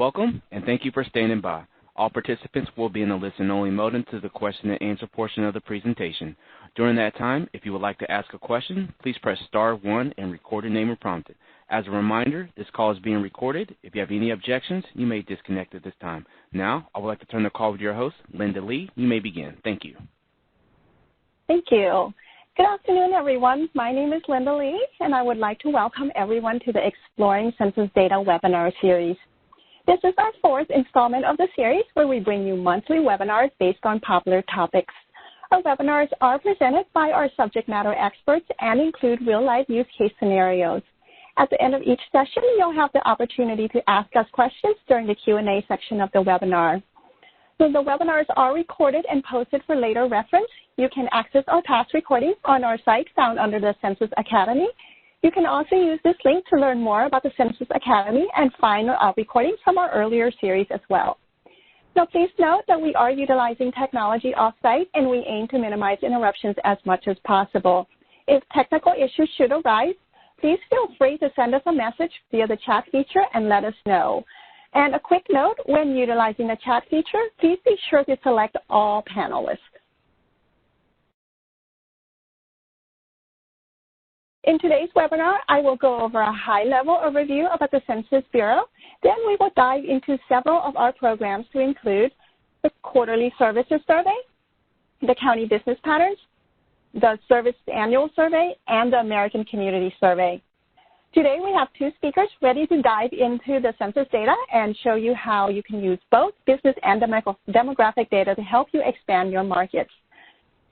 Welcome, and thank you for standing by. All participants will be in a listen-only mode until the question and answer portion of the presentation. During that time, if you would like to ask a question, please press star 1 and record your name when prompted. As a reminder, this call is being recorded. If you have any objections, you may disconnect at this time. Now, I would like to turn the call over to your host, Linda Lee. You may begin. Thank you. Thank you. Good afternoon, everyone. My name is Linda Lee, and I would like to welcome everyone to the Exploring Census Data webinar series. This is our 4th installment of the series where we bring you monthly webinars based on popular topics. Our webinars are presented by our subject matter experts and include real-life use case scenarios. At the end of each session, you'll have the opportunity to ask us questions during the Q&A section of the webinar. So the webinars are recorded and posted for later reference. You can access our past recordings on our site found under the Census Academy. You can also use this link to learn more about the Census Academy and find recordings from our earlier series as well. Now, please note that we are utilizing technology off-site, and we aim to minimize interruptions as much as possible. If technical issues should arise, please feel free to send us a message via the chat feature and let us know. And a quick note, when utilizing the chat feature, please be sure to select all panelists. In today's webinar, I will go over a high-level overview about the Census Bureau. Then we will dive into several of our programs to include the Quarterly Services Survey, the County Business Patterns, the Service Annual Survey, and the American Community Survey. Today we have 2 speakers ready to dive into the census data and show you how you can use both business and demographic data to help you expand your markets.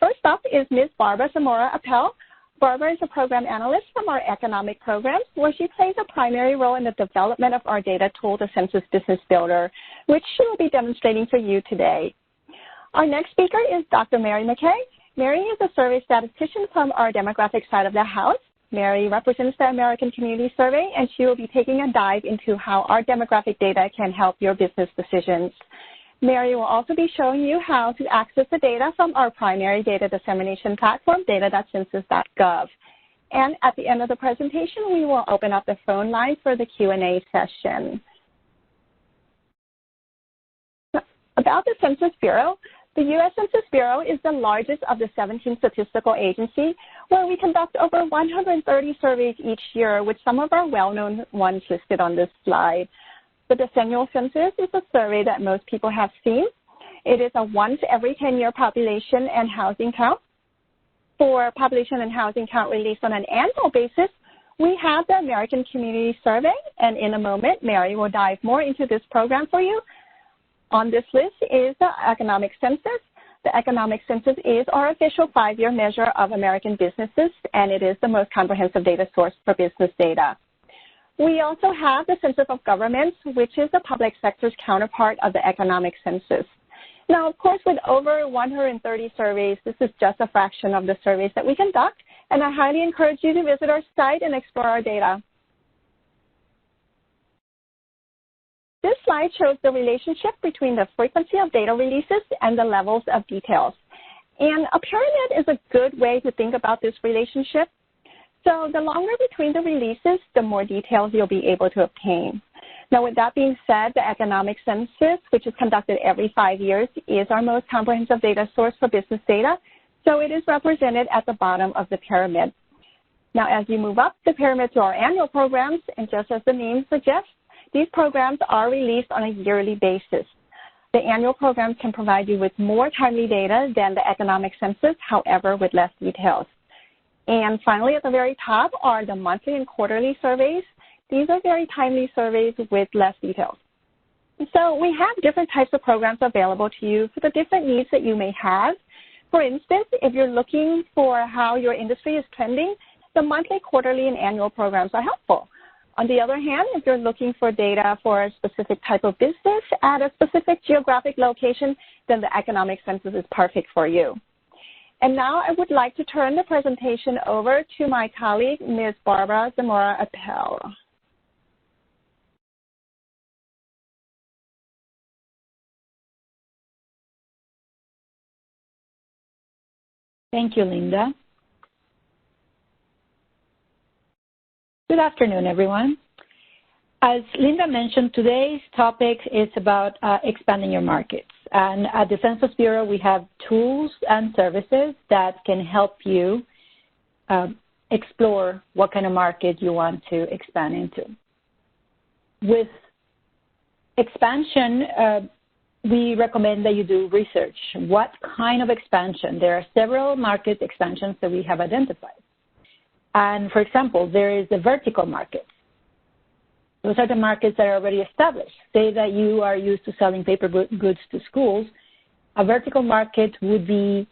First up is Ms. Barbara Zamora-Appel. Barbara is a program analyst from our economic programs, where she plays a primary role in the development of our data tool, the Census Business Builder, which she will be demonstrating for you today. Our next speaker is Dr. Mary McKay. Mary is a survey statistician from our demographic side of the house. Mary represents the American Community Survey, and she will be taking a dive into how our demographic data can help your business decisions. Mary will also be showing you how to access the data from our primary data dissemination platform, data.census.gov. And at the end of the presentation, we will open up the phone line for the Q&A session. About the Census Bureau, the U.S. Census Bureau is the largest of the 17 statistical agencies, where we conduct over 130 surveys each year, with some of our well-known ones listed on this slide. The decennial census is a survey that most people have seen. It is a once every 10-year population and housing count. For population and housing count released on an annual basis, we have the American Community Survey, and in a moment, Mary will dive more into this program for you. On this list is the economic census. The economic census is our official 5-year measure of American businesses, and it is the most comprehensive data source for business data. We also have the Census of Governments, which is the public sector's counterpart of the economic census. Now, of course, with over 130 surveys, this is just a fraction of the surveys that we conduct, and I highly encourage you to visit our site and explore our data. This slide shows the relationship between the frequency of data releases and the levels of details. And a pyramid is a good way to think about this relationship. So the longer between the releases, the more details you'll be able to obtain. Now, with that being said, the economic census, which is conducted every 5 years, is our most comprehensive data source for business data, so it is represented at the bottom of the pyramid. Now, as you move up the pyramid to our annual programs, and just as the name suggests, these programs are released on a yearly basis. The annual programs can provide you with more timely data than the economic census, however, with less details. And finally, at the very top are the monthly and quarterly surveys. These are very timely surveys with less details. So we have different types of programs available to you for the different needs that you may have. For instance, if you're looking for how your industry is trending, the monthly, quarterly, and annual programs are helpful. On the other hand, if you're looking for data for a specific type of business at a specific geographic location, then the economic census is perfect for you. And now I would like to turn the presentation over to my colleague, Ms. Barbara Zamora-Appel. Thank you, Linda. Good afternoon, everyone. As Linda mentioned, today's topic is about expanding your markets. And at the Census Bureau, we have tools and services that can help you explore what kind of market you want to expand into. With expansion, we recommend that you do research. What kind of expansion? There are several market expansions that we have identified. And for example, there is the vertical market. Those are the markets that are already established. Say that you are used to selling paper goods to schools. A vertical market would be,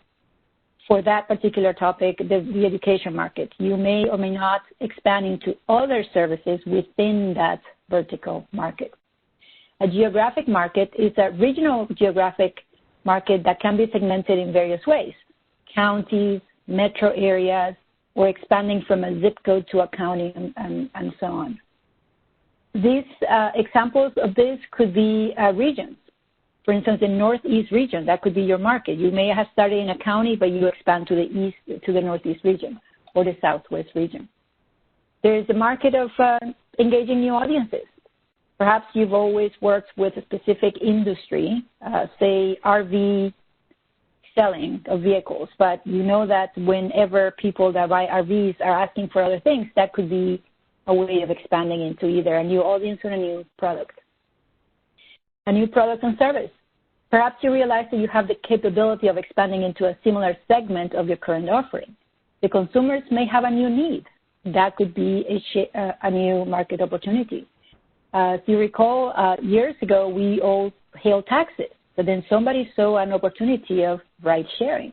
for that particular topic, the education market. You may or may not expand into other services within that vertical market. A geographic market is a regional geographic market that can be segmented in various ways: counties, metro areas, or expanding from a zip code to a county, and so on. These examples of this could be regions. For instance, the Northeast region, that could be your market. You may have started in a county, but you expand to the east, to the Northeast region, or the Southwest region. There is the market of engaging new audiences. Perhaps you've always worked with a specific industry, say RV selling of vehicles, but you know that whenever people that buy RVs are asking for other things, that could be a way of expanding into either a new audience or a new product. A new product and service. Perhaps you realize that you have the capability of expanding into a similar segment of your current offering. The consumers may have a new need. That could be a new market opportunity. If you recall, years ago, we all hailed taxis, but then somebody saw an opportunity of ride sharing.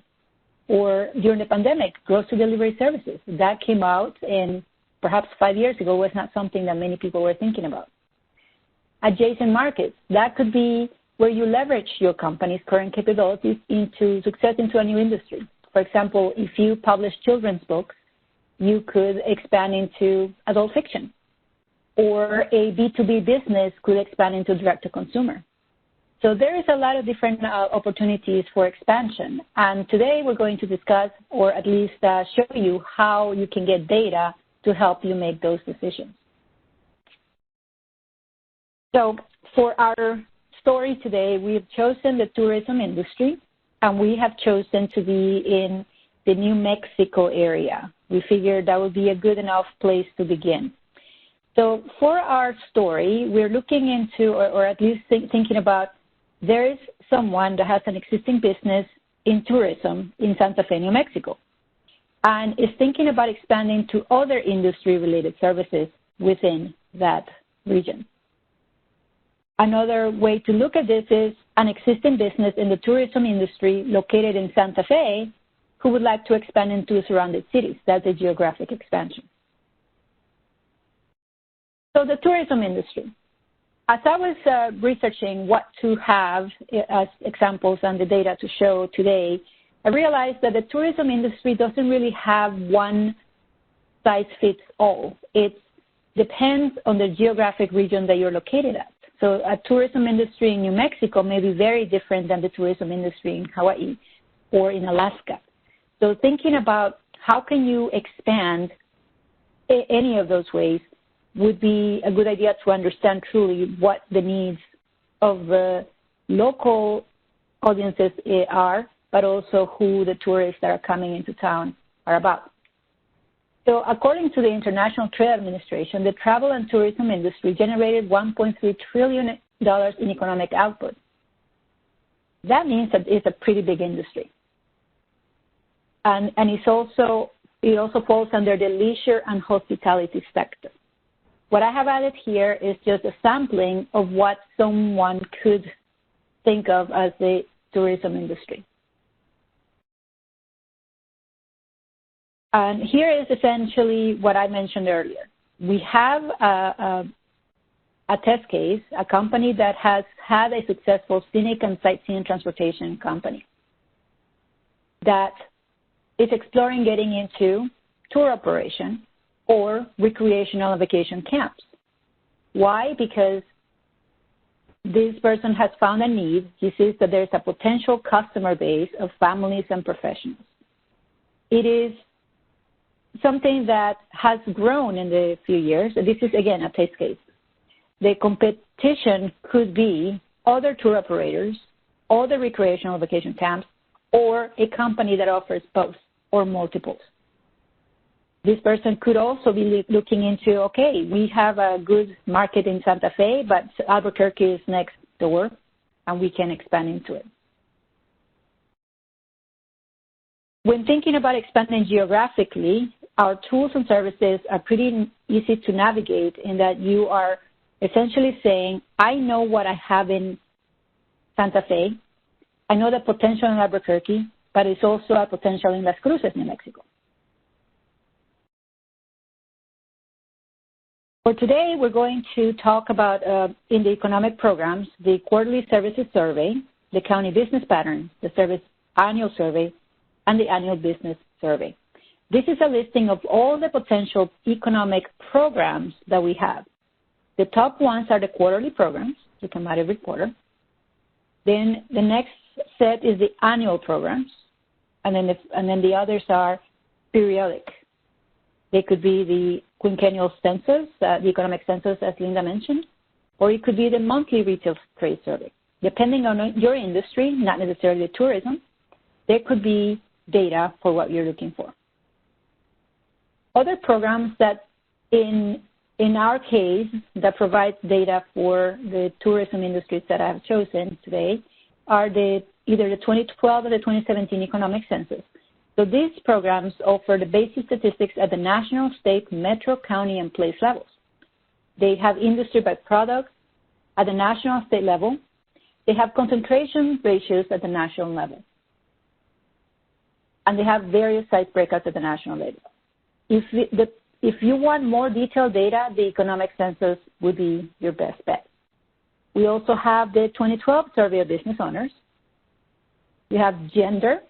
Or during the pandemic, grocery delivery services. That came out, and perhaps 5 years ago was not something that many people were thinking about. Adjacent markets. That could be where you leverage your company's current capabilities into success into a new industry. For example, if you publish children's books, you could expand into adult fiction. Or a B2B business could expand into direct-to-consumer. So there is a lot of different opportunities for expansion. And today we're going to discuss, or at least show you how you can get data to help you make those decisions. So for our story today, we've chosen the tourism industry, and we have chosen to be in the New Mexico area. We figured that would be a good enough place to begin. So for our story, we're looking into, or at least thinking about, there is someone that has an existing business in tourism in Santa Fe, New Mexico, and is thinking about expanding to other industry-related services within that region. Another way to look at this is an existing business in the tourism industry located in Santa Fe who would like to expand into surrounding cities. That's a geographic expansion. So the tourism industry. As I was researching what to have as examples and the data to show today, I realized that the tourism industry doesn't really have one size fits all. It depends on the geographic region that you're located at. So a tourism industry in New Mexico may be very different than the tourism industry in Hawaii or in Alaska. So thinking about how can you expand any of those ways would be a good idea to understand truly what the needs of the local audiences are, but also who the tourists that are coming into town are about. So according to the International Trade Administration, the travel and tourism industry generated $1.3 trillion in economic output. That means that it's a pretty big industry. And it also falls under the leisure and hospitality sector. What I have added here is just a sampling of what someone could think of as the tourism industry. And here is essentially what I mentioned earlier. We have a test case, a company that has had a successful scenic and sightseeing transportation company that is exploring getting into tour operation or recreational and vacation camps. Why? Because this person has found a need. He sees that there's a potential customer base of families and professionals. It is something that has grown in the few years. This is, again, a test case. the competition could be other tour operators, other recreational vacation camps, or a company that offers both or multiples. This person could also be looking into, okay, we have a good market in Santa Fe, but Albuquerque is next door, and we can expand into it. When thinking about expanding geographically, our tools and services are pretty easy to navigate in that you are essentially saying, I know what I have in Santa Fe. I know the potential in Albuquerque, but it's also a potential in Las Cruces, New Mexico. For today, we're going to talk about, in the economic programs, the quarterly services survey, the county business patterns, the service annual survey, and the annual business survey. This is a listing of all the potential economic programs that we have. The top ones are the quarterly programs. You can add every quarter. Then the next set is the annual programs, and then the others are periodic. They could be the quinquennial census, the economic census, as Linda mentioned, or it could be the monthly retail trade survey. Depending on your industry, not necessarily tourism, there could be data for what you're looking for. Other programs that, in our case, that provides data for the tourism industries that I have chosen today are either the 2012 or the 2017 economic census. So these programs offer the basic statistics at the national, state, metro, county, and place levels. They have industry by product at the national and state level. They have concentration ratios at the national level. And they have various size breakouts at the national level. If you want more detailed data, the economic census would be your best bet. We also have the 2012 survey of business owners. You have gender,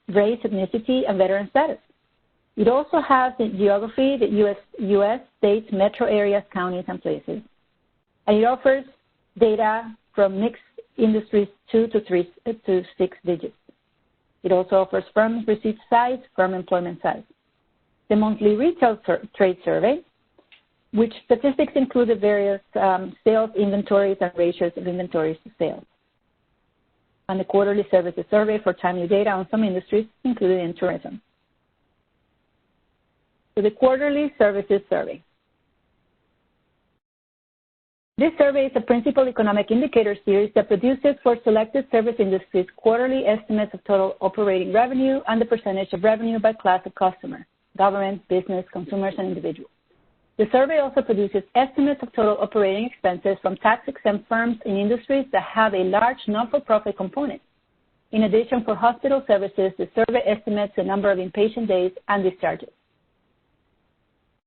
race, ethnicity, and veteran status. It also has the geography, the U.S. states, metro areas, counties, and places. And it offers data from mixed industries 2 to 6 digits. It also offers firm receipt size, firm employment size. The monthly retail trade survey, which statistics include the various sales inventories and ratios of inventories to sales. And the quarterly services survey for timely data on some industries, including in tourism. So the quarterly services survey. This survey is a principal economic indicator series that produces for selected service industries quarterly estimates of total operating revenue and the percentage of revenue by class of customer, government, business, consumers, and individuals. The survey also produces estimates of total operating expenses from tax-exempt firms in industries that have a large not-for-profit component. In addition, for hospital services, the survey estimates the number of inpatient days and discharges.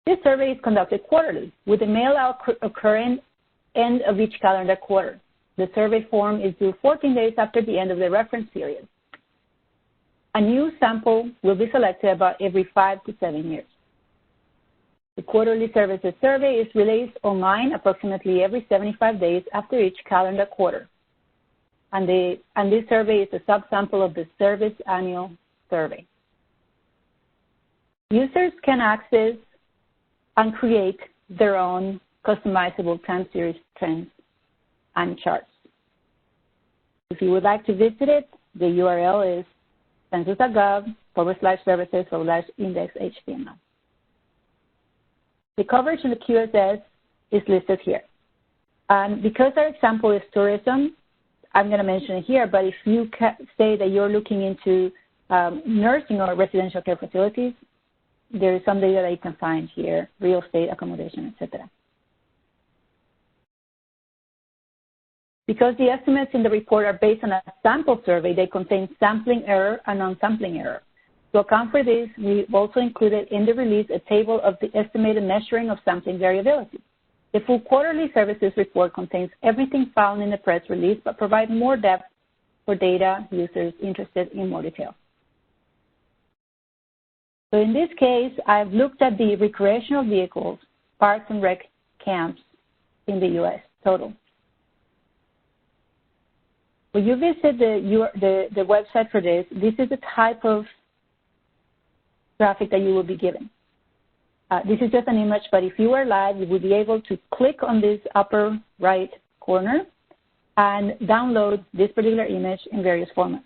This survey is conducted quarterly, with the mail-out occurring end of each calendar quarter. The survey form is due 14 days after the end of the reference period. A new sample will be selected about every 5 to 7 years. The quarterly services survey is released online approximately every 75 days after each calendar quarter. And this survey is a subsample of the service annual survey. Users can access and create their own customizable time series trends and charts. If you would like to visit it, the URL is census.gov/services/index.html. The coverage in the QSS is listed here. And because our example is tourism, I'm going to mention it here, but if you say that you're looking into nursing or residential care facilities, there is some data that you can find here, real estate, accommodation, etc. Because the estimates in the report are based on a sample survey, they contain sampling error and non-sampling error. To account for this, we've also included in the release a table of the estimated measuring of sampling variability. The full quarterly services report contains everything found in the press release, but provides more depth for data users interested in more detail. So in this case, I've looked at the recreational vehicles, parks and rec camps in the U.S. total. When you visit the website for this, this is the type of graphic that you will be given. This is just an image, but if you were live, you would be able to click on this upper right corner and download this particular image in various formats.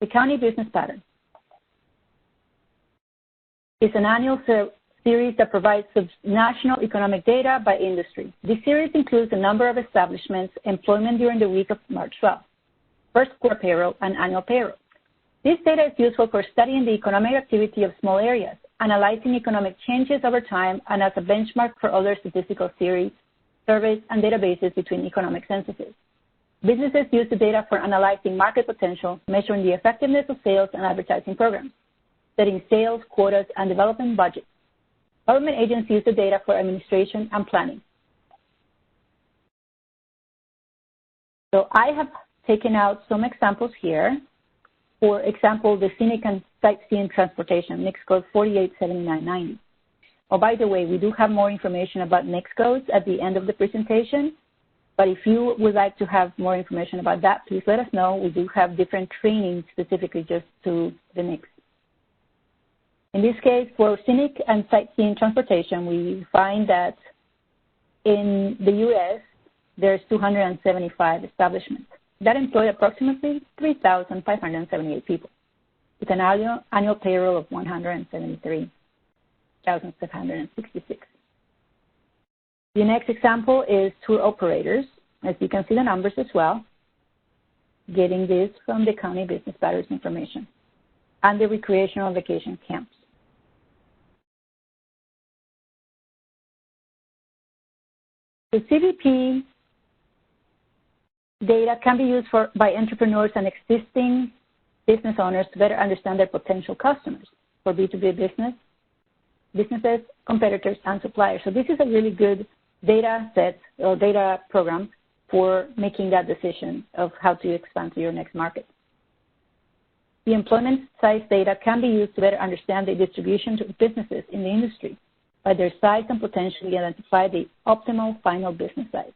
The County Business Pattern is an annual series that provides national economic data by industry. This series includes the number of establishments, employment during the week of March 12th, first quarter payroll, and annual payroll. This data is useful for studying the economic activity of small areas, analyzing economic changes over time, and as a benchmark for other statistical series, surveys, and databases between economic censuses. Businesses use the data for analyzing market potential, measuring the effectiveness of sales and advertising programs, setting sales, quotas, and development budgets. Government agencies use the data for administration and planning. So I have taken out some examples here. For example, the scenic and sightseeing transportation, NICS code 487990. Oh, by the way, we do have more information about NICS codes at the end of the presentation. But if you would like to have more information about that, please let us know. We do have different training specifically just to the NICS. In this case, for scenic and sightseeing transportation, we find that in the U.S., there's 275 establishments that employ approximately 3,578 people with an annual payroll of 173,766. The next example is tour operators. As you can see the numbers as well, getting this from the County Business Patterns information, and the recreational vacation camps. The CBP data can be used by entrepreneurs and existing business owners to better understand their potential customers for B2B businesses, competitors, and suppliers. So this is a really good data set or data program for making that decision of how to expand to your next market. The employment size data can be used to better understand the distribution of businesses in the industry by their size and potentially identify the optimal final business size.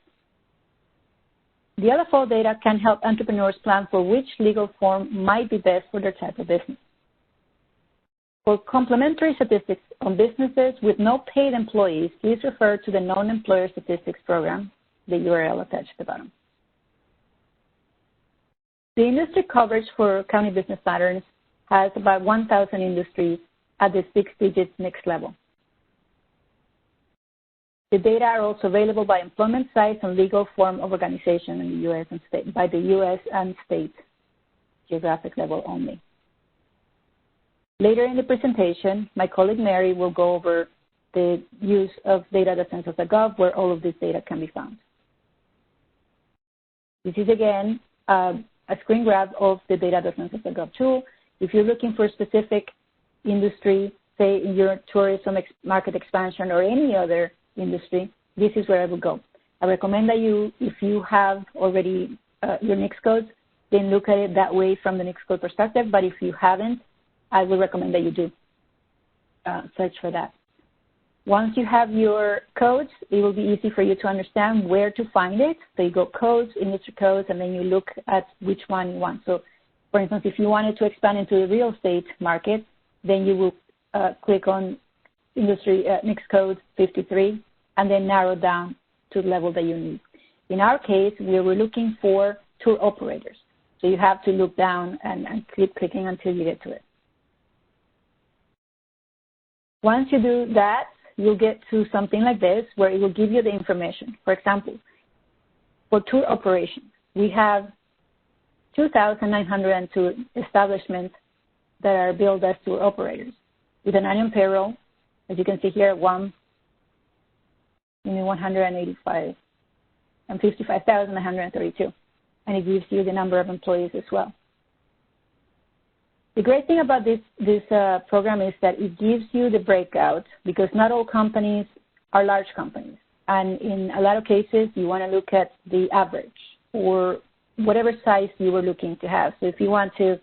The LFO data can help entrepreneurs plan for which legal form might be best for their type of business. For complementary statistics on businesses with no paid employees, please refer to the Known Employer Statistics Program, the URL attached at the bottom. The industry coverage for County Business Patterns has about 1,000 industries at the 6-digit NICS level. The data are also available by employment size and legal form of organization in the U.S. and state, by the U.S. and state geographic level only. Later in the presentation, my colleague Mary will go over the use of Datacensusgov, where all of this data can be found. This is, again, a screen grab of the Datacensusgov tool. If you're looking for a specific industry, say in your tourism market expansion or any other industry, this is where I would go. I recommend that you, if you have already your NICS codes, then look at it that way from the NICS code perspective. But if you haven't, I would recommend that you do search for that. Once you have your codes, it will be easy for you to understand where to find it. So you go codes, industry codes, and then you look at which one you want. So, for instance, if you wanted to expand into the real estate market, then you will click on industry NICS code 53 and then narrow down to the level that you need. In our case, we were looking for tour operators. So you have to look down and keep clicking until you get to it. Once you do that, you'll get to something like this where it will give you the information. For example, for tour operations, we have 2,902 establishments that are billed as tour operators with an annual payroll, as you can see here, 185 and 55,132, and it gives you the number of employees as well. The great thing about this program is that it gives you the breakout, because not all companies are large companies. And in a lot of cases, you want to look at the average or whatever size you were looking to have. So if you want to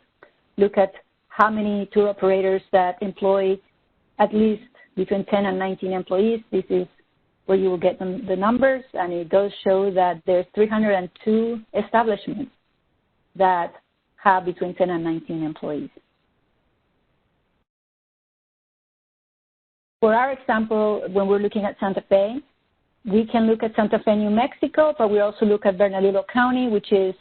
look at how many tour operators that employ at least between 10 and 19 employees, this is where you will get the numbers. And it does show that there's 302 establishments that have between 10 and 19 employees. For our example, when we're looking at Santa Fe, we can look at Santa Fe, New Mexico, but we also look at Bernalillo County, which is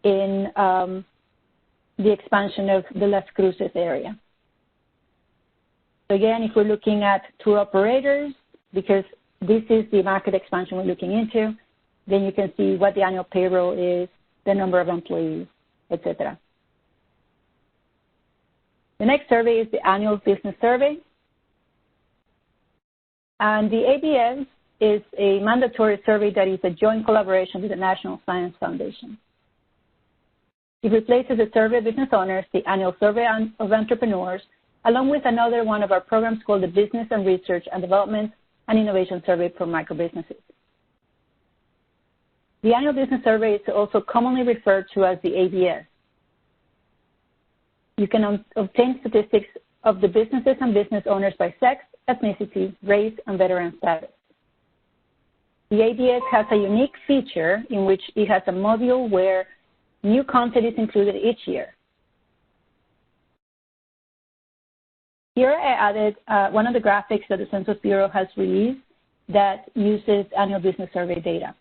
in the expansion of the Las Cruces area. So again, if we're looking at tour operators, because this is the market expansion we're looking into, then you can see what the annual payroll is, the number of employees, etc. The next survey is the annual business survey. And the ABS is a mandatory survey that is a joint collaboration with the National Science Foundation. It replaces the survey of business owners, the annual survey of entrepreneurs, along with another one of our programs called the Business and Research and Development and Innovation Survey for Microbusinesses. The annual business survey is also commonly referred to as the ABS. You can obtain statistics of the businesses and business owners by sex, ethnicity, race, and veteran status. The ABS has a unique feature in which it has a module where new content is included each year. Here I added one of the graphics that the Census Bureau has released that uses annual business survey data.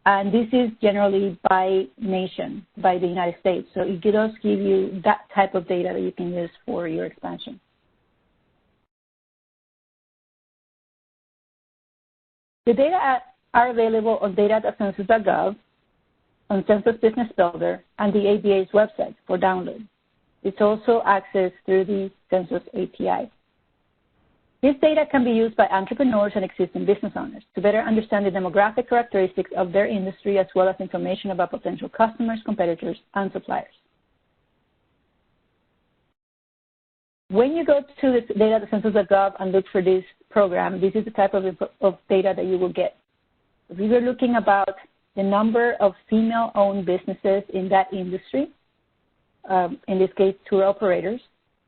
And this is generally by nation, by the United States. So it does give you that type of data that you can use for your expansion. The data are available on data.census.gov, on Census Business Builder, and the ABA's website for download. It's also accessed through the Census API. This data can be used by entrepreneurs and existing business owners to better understand the demographic characteristics of their industry, as well as information about potential customers, competitors, and suppliers. When you go to the data.census.gov and look for this program, this is the type of data that you will get. If we were looking about the number of female-owned businesses in that industry, in this case, tour operators,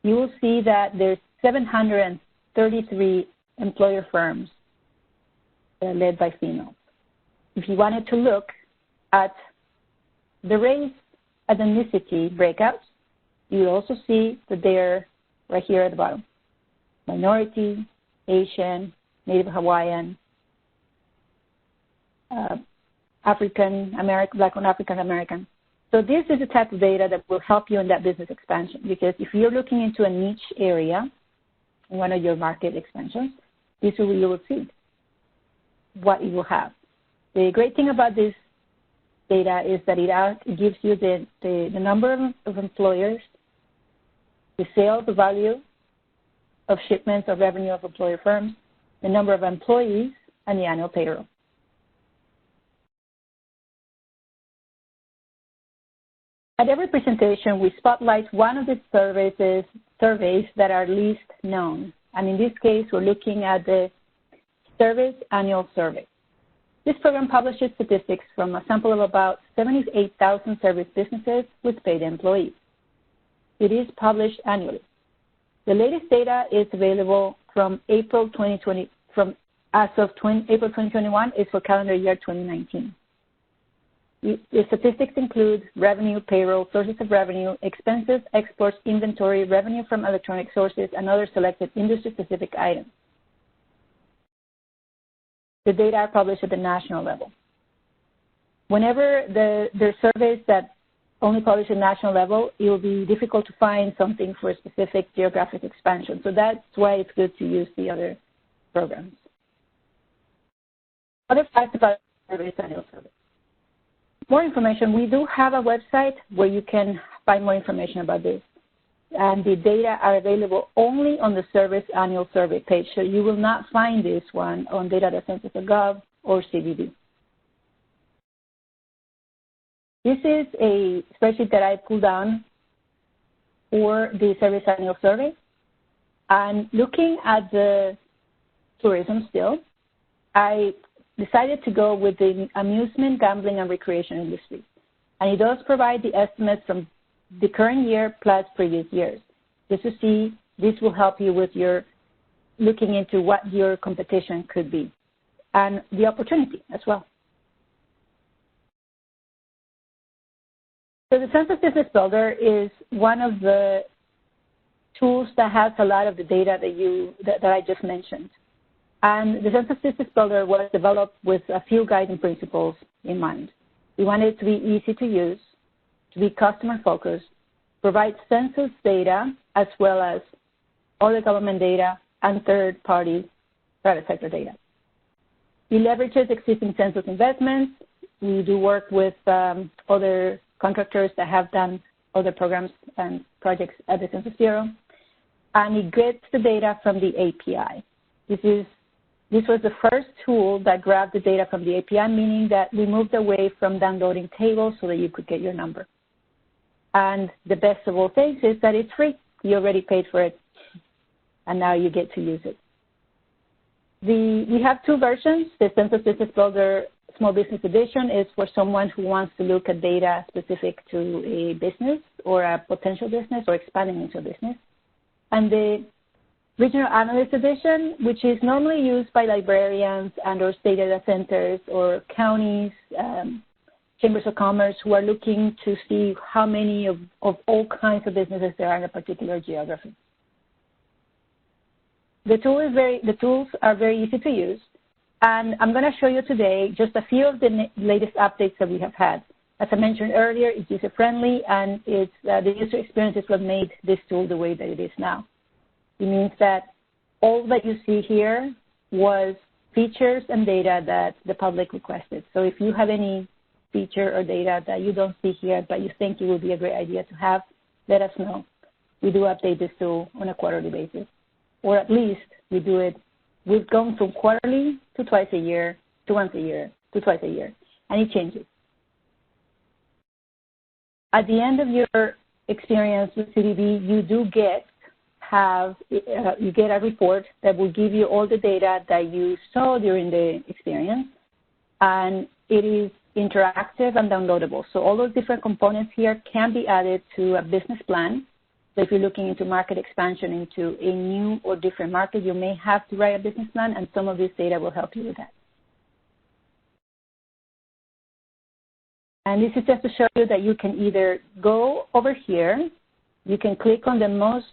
you will see that there's 733 employer firms led by females. If you wanted to look at the race ethnicity breakouts, you will also see that they're right here at the bottom. Minority, Asian, Native Hawaiian, African American, Black and African American. So this is the type of data that will help you in that business expansion, because if you're looking into a niche area in one of your market expansions, this is what you will see, what it will have. The great thing about this data is that it gives you the number of employers, the sales, the value of shipments or revenue of employer firms, the number of employees, and the annual payroll. At every presentation, we spotlight one of the surveys that are least known. And in this case, we're looking at the Service Annual Survey. This program publishes statistics from a sample of about 78,000 service businesses with paid employees. It is published annually. The latest data is available from April 2020, April 2021 is for calendar year 2019. The statistics include revenue, payroll, sources of revenue, expenses, exports, inventory, revenue from electronic sources, and other selected industry-specific items. The data are published at the national level. Whenever there are surveys that only publish at national level, it will be difficult to find something for a specific geographic expansion. So that's why it's good to use the other programs. Other facts about surveys annual survey. More information, we do have a website where you can find more information about this. And the data are available only on the Service Annual Survey page, so you will not find this one on data.census.gov or CBD. This is a spreadsheet that I pulled down for the Service Annual Survey. And looking at the tourism still, I decided to go with the amusement, gambling, and recreation industry. And it does provide the estimates from the current year plus previous years. Just to see, this will help you with your looking into what your competition could be and the opportunity as well. So the Census Business Builder is one of the tools that has a lot of the data that I just mentioned. And the Census Business Builder was developed with a few guiding principles in mind. We want it to be easy to use, to be customer-focused, provide census data as well as other government data and third-party private sector data. It leverages existing census investments. We do work with other contractors that have done other programs and projects at the Census Bureau. And it gets the data from the API. This was the first tool that grabbed the data from the API, meaning that we moved away from downloading tables so that you could get your number. And the best of all things is that it's free. You already paid for it, and now you get to use it. We have two versions. The Census Business Builder Small Business Edition is for someone who wants to look at data specific to a business or a potential business or expanding into a business. And the Regional Analyst Edition, which is normally used by librarians and or state data centers or counties, chambers of commerce who are looking to see how many of all kinds of businesses there are in a particular geography. The tools are very easy to use, and I'm going to show you today just a few of the latest updates that we have had. As I mentioned earlier, it's user-friendly, and it's the user experience is what made this tool the way that it is now. It means that all that you see here was features and data that the public requested. So if you have any feature or data that you don't see here but you think it would be a great idea to have, let us know. We do update this tool on a quarterly basis, or at least we do it. We've gone from quarterly to twice a year to once a year to twice a year, and it changes. At the end of your experience with CDB, you do get a report that will give you all the data that you saw during the experience, and it is interactive and downloadable. So all those different components here can be added to a business plan. So if you're looking into market expansion into a new or different market, you may have to write a business plan, and some of this data will help you with that. And this is just to show you that you can either go over here, you can click on the most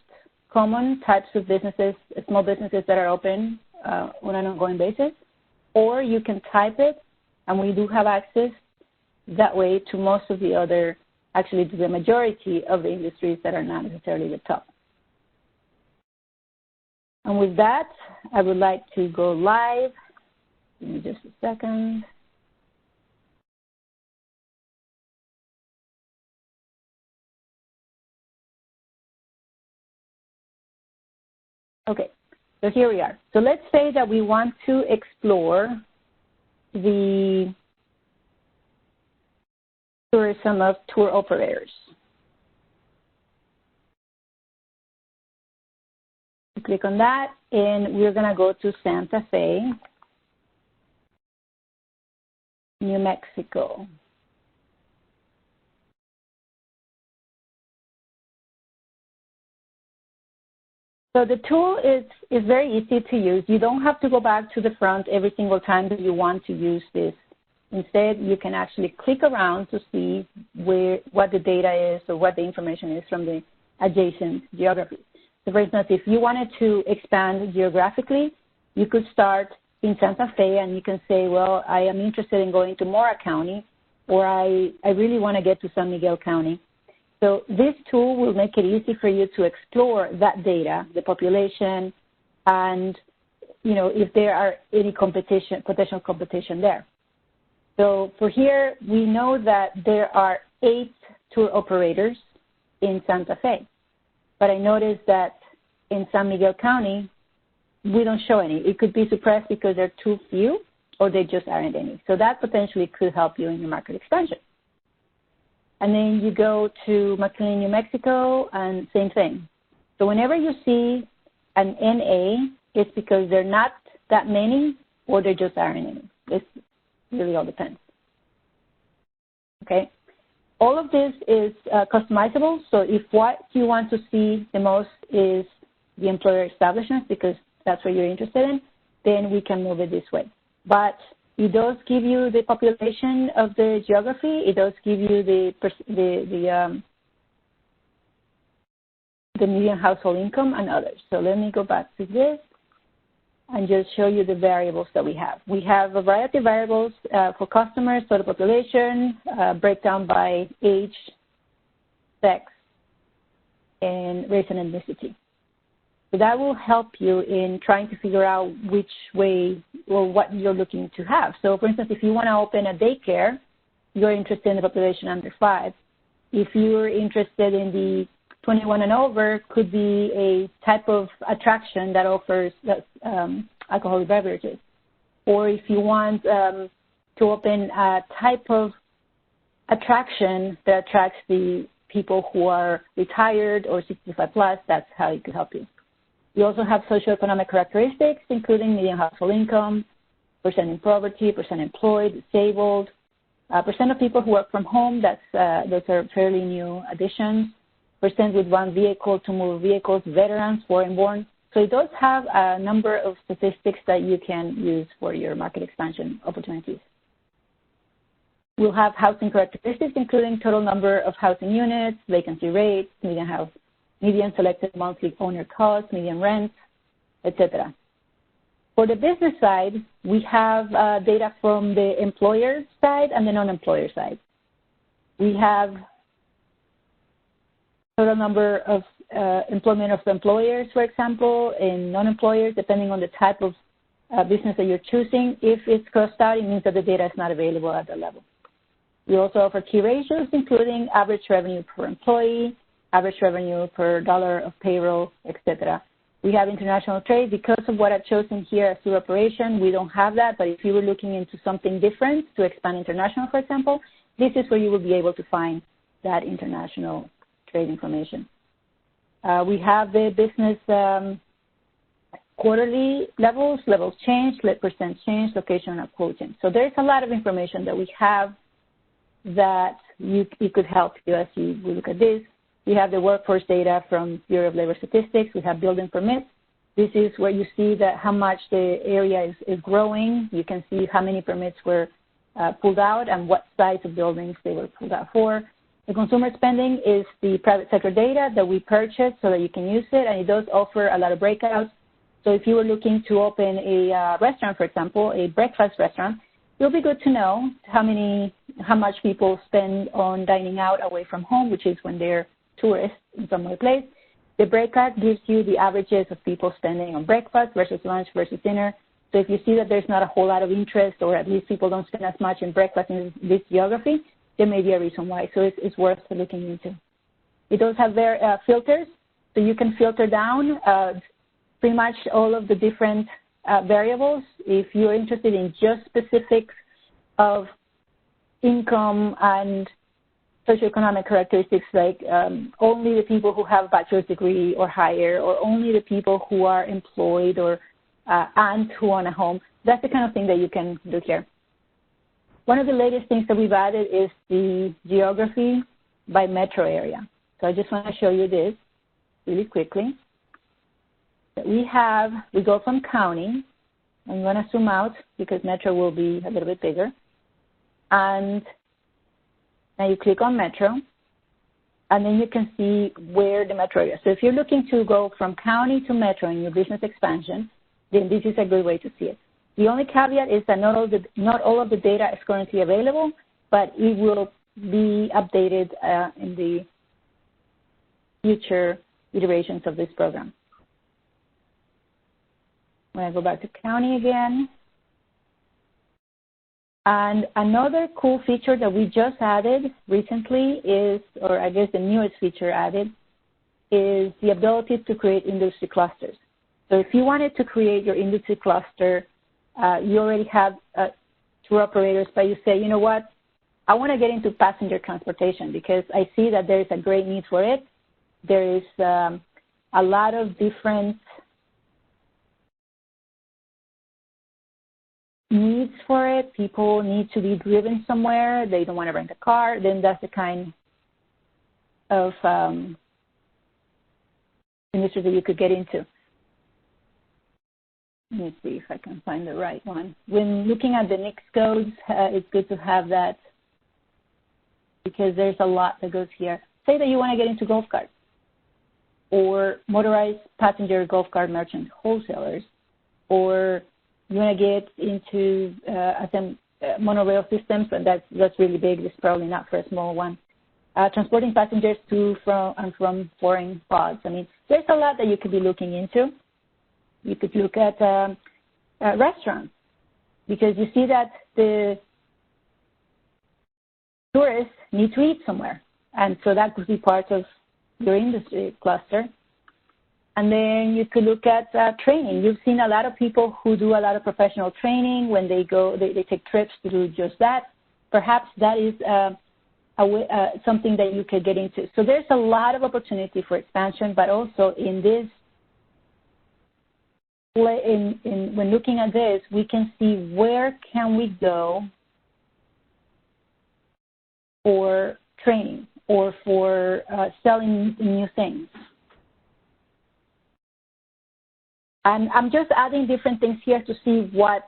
common types of businesses, small businesses that are open on an ongoing basis, or you can type it, and we do have access that way to most of the other, actually to the majority of the industries that are not necessarily the top. And with that, I would like to go live. Give me just a second. Okay, so here we are. So let's say that we want to explore the tourism of tour operators. Click on that, and we're going to go to Santa Fe, New Mexico. So the tool is very easy to use. You don't have to go back to the front every single time that you want to use this. Instead, you can actually click around to see what the data is or what the information is from the adjacent geography. So for instance, if you wanted to expand geographically, you could start in Santa Fe and you can say, well, I am interested in going to Mora County, or I really want to get to San Miguel County. So this tool will make it easy for you to explore that data, the population, and if there are any potential competition there. So for here, we know that there are 8 tour operators in Santa Fe, but I noticed that in San Miguel County, we don't show any. It could be suppressed because they're too few, or they just aren't any. So that potentially could help you in your market expansion. And then you go to McLean, New Mexico, and same thing. So whenever you see an NA, it's because they're not that many, or there just aren't any. It really all depends. Okay. All of this is customizable. So if what you want to see the most is the employer establishments, because that's what you're interested in, then we can move it this way. But It does give you the population of the geography. It does give you the median household income and others. So let me go back to this and just show you the variables that we have. We have a variety of variables for customers, total population, breakdown by age, sex, and race and ethnicity. So that will help you in trying to figure out which way or what you're looking to have. So, for instance, if you want to open a daycare, you're interested in the population under 5. If you're interested in the 21 and over, could be a type of attraction that offers alcoholic beverages. Or if you want to open a type of attraction that attracts the people who are retired or 65 plus, that's how it could help you. We also have socioeconomic characteristics, including median household income, percent in poverty, percent employed, disabled, percent of people who work from home, those are fairly new additions, percent with one vehicle to move vehicles, veterans, foreign-born. So it does have a number of statistics that you can use for your market expansion opportunities. We'll have housing characteristics, including total number of housing units, vacancy rates, median selected monthly owner cost, median rent, etc. For the business side, we have data from the employer side and the non-employer side. We have total number of employment of employers, for example, and non-employers, depending on the type of business that you're choosing. If it's crossed out, it means that the data is not available at that level. We also offer key ratios, including average revenue per employee, average revenue per dollar of payroll, etc. We have international trade. Because of what I've chosen here as tour operation, we don't have that, but if you were looking into something different to expand international, for example, this is where you will be able to find that international trade information. We have the business quarterly levels change, percent change, location of quotient. So there's a lot of information that we have that it could help you as we look at this. We have the workforce data from Bureau of Labor Statistics. We have building permits. This is where you see that how much the area is growing. You can see how many permits were pulled out and what size of buildings they were pulled out for. The consumer spending is the private sector data that we purchased so that you can use it, and it does offer a lot of breakouts. So if you were looking to open a restaurant, for example, a breakfast restaurant, it'll be good to know how much people spend on dining out away from home, which is when they're tourists in some other place. The breakout gives you the averages of people spending on breakfast versus lunch versus dinner. So if you see that there's not a whole lot of interest, or at least people don't spend as much in breakfast in this geography, there may be a reason why. So it's worth looking into. It does have their filters, so you can filter down pretty much all of the different variables. If you're interested in just specifics of income and socioeconomic characteristics, like only the people who have a bachelor's degree or higher, or only the people who are employed or and who own a home, that's the kind of thing that you can do here. One of the latest things that we've added is the geography by metro area. So I just want to show you this really quickly. We go from county. I'm going to zoom out because metro will be a little bit bigger. And now you click on metro, and then you can see where the metro is. So if you're looking to go from county to metro in your business expansion, then this is a good way to see it. The only caveat is that not all of the data is currently available, but it will be updated in the future iterations of this program. When I go back to county again. And another cool feature that we just added recently is, or I guess the newest feature added, is the ability to create industry clusters. So if you wanted to create your industry cluster, you already have tour operators, but you say, you know what, I want to get into passenger transportation because I see that there is a great need for it. There is a lot of different needs for it. People need to be driven somewhere. They don't want to rent a car. Then that's the kind of industry that you could get into. Let me see if I can find the right one. When looking at the NICS codes, it's good to have that because there's a lot that goes here. Say that you want to get into golf carts or motorized passenger golf cart merchant wholesalers, or you want to get into monorail systems, and that's really big. It's probably not for a small one. Transporting passengers to, from foreign pods. I mean, there's a lot that you could be looking into. You could look at restaurants because you see that the tourists need to eat somewhere, and so that could be part of your industry cluster. And then you could look at training. You've seen a lot of people who do a lot of professional training. When they go, they take trips to do just that. Perhaps that is something that you could get into. So there's a lot of opportunity for expansion, but also in this, when looking at this, we can see where can we go for training or for selling new things. And I'm just adding different things here to see what,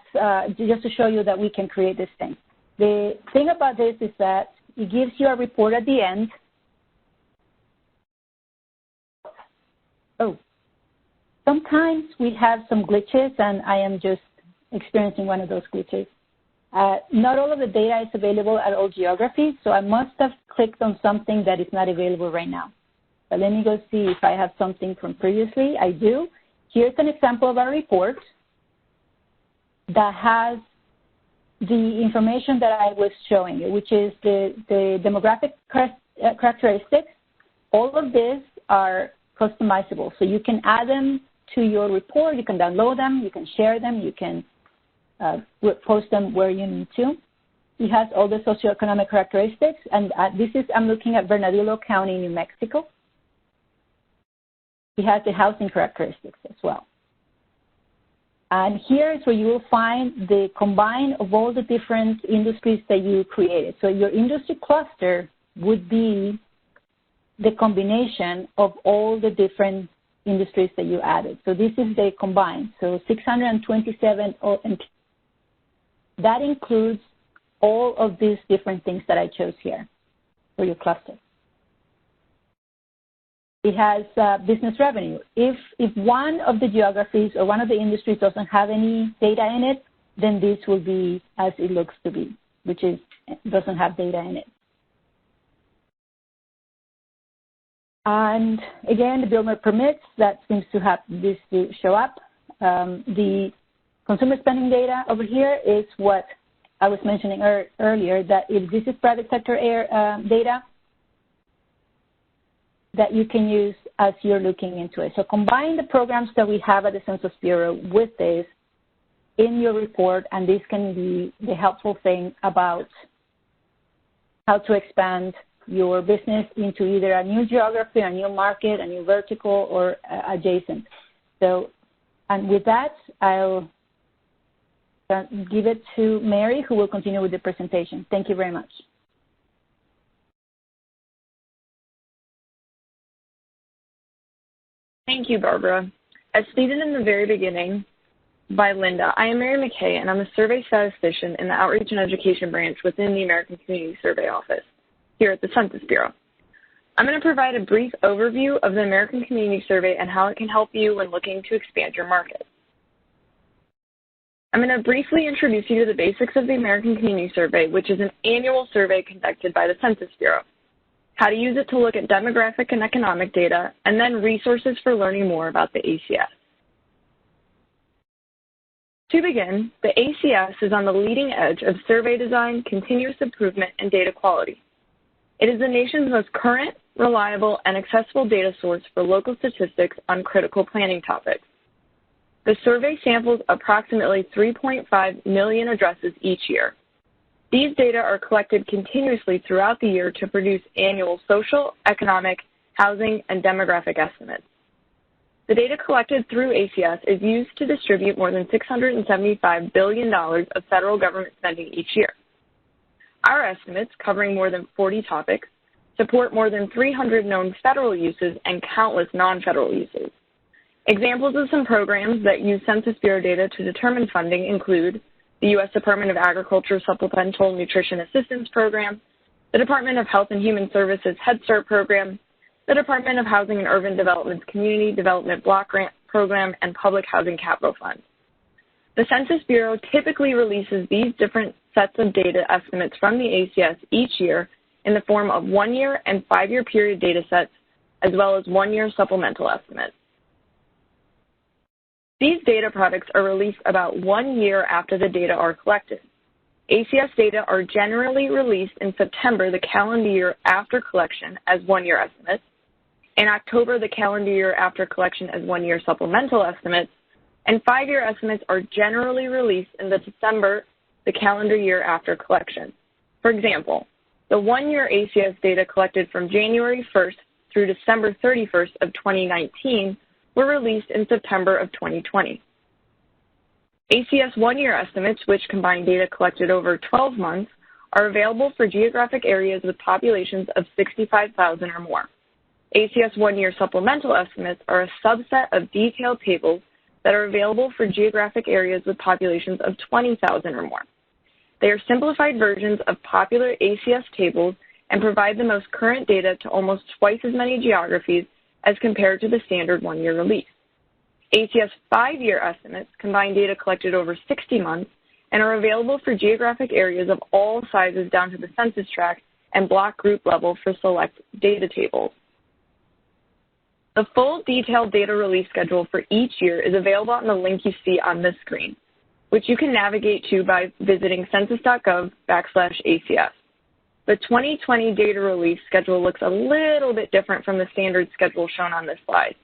just to show you that we can create this thing. The thing about this is that it gives you a report at the end. Oh, sometimes we have some glitches, and I am just experiencing one of those glitches. Not all of the data is available at all geographies, so I must have clicked on something that is not available right now. But let me go see if I have something from previously. I do. Here's an example of our report that has the information that I was showing you, which is the demographic characteristics. All of these are customizable, so you can add them to your report. You can download them. You can share them. You can post them where you need to. It has all the socioeconomic characteristics, and I'm looking at Bernalillo County, New Mexico. It has the housing characteristics as well. And here is where you will find the combine of all the different industries that you created. So your industry cluster would be the combination of all the different industries that you added. So this is the combined. So 627, and that includes all of these different things that I chose here for your cluster. It has business revenue. If one of the geographies or one of the industries doesn't have any data in it, then this will be as it looks to be, which is doesn't have data in it. And again, the builder permits, that seems to have this to show up. The consumer spending data over here is what I was mentioning earlier, that if this is private sector data, that you can use as you're looking into it. So combine the programs that we have at the Census Bureau with this in your report, and this can be the helpful thing about how to expand your business into either a new geography, a new market, a new vertical, or adjacent. So, and with that, I'll give it to Mary, who will continue with the presentation. Thank you very much. Thank you, Barbara. As stated in the very beginning by Linda, I am Mary McKay, and I'm a survey statistician in the Outreach and Education branch within the American Community Survey Office here at the Census Bureau. I'm going to provide a brief overview of the American Community Survey and how it can help you when looking to expand your market. I'm going to briefly introduce you to the basics of the American Community Survey, which is an annual survey conducted by the Census Bureau, how to use it to look at demographic and economic data, and then resources for learning more about the ACS. To begin, the ACS is on the leading edge of survey design, continuous improvement, and data quality. It is the nation's most current, reliable, and accessible data source for local statistics on critical planning topics. The survey samples approximately 3.5 million addresses each year. These data are collected continuously throughout the year to produce annual social, economic, housing, and demographic estimates. The data collected through ACS is used to distribute more than $675 billion of federal government spending each year. Our estimates, covering more than 40 topics, support more than 300 known federal uses and countless non-federal uses. Examples of some programs that use Census Bureau data to determine funding include the U.S. Department of Agriculture Supplemental Nutrition Assistance Program, the Department of Health and Human Services Head Start Program, the Department of Housing and Urban Development's Community Development Block Grant Program, and Public Housing Capital Fund. The Census Bureau typically releases these different sets of data estimates from the ACS each year in the form of 1-year and 5-year period data sets, as well as 1-year supplemental estimates. These data products are released about 1 year after the data are collected. ACS data are generally released in September, the calendar year after collection, as 1-year estimates, in October, the calendar year after collection, as 1-year supplemental estimates, and 5-year estimates are generally released in December, the calendar year after collection. For example, the 1-year ACS data collected from January 1st through December 31st of 2019 were released in September of 2020. ACS 1-year estimates, which combine data collected over 12 months, are available for geographic areas with populations of 65,000 or more. ACS 1-year supplemental estimates are a subset of detailed tables that are available for geographic areas with populations of 20,000 or more. They are simplified versions of popular ACS tables and provide the most current data to almost twice as many geographies as compared to the standard 1-year release. ACS 5-year estimates combine data collected over 60 months and are available for geographic areas of all sizes down to the census tract and block group level for select data tables. The full detailed data release schedule for each year is available on the link you see on this screen, which you can navigate to by visiting census.gov/ACS. The 2020 data release schedule looks a little bit different from the standard schedule shown on this slide.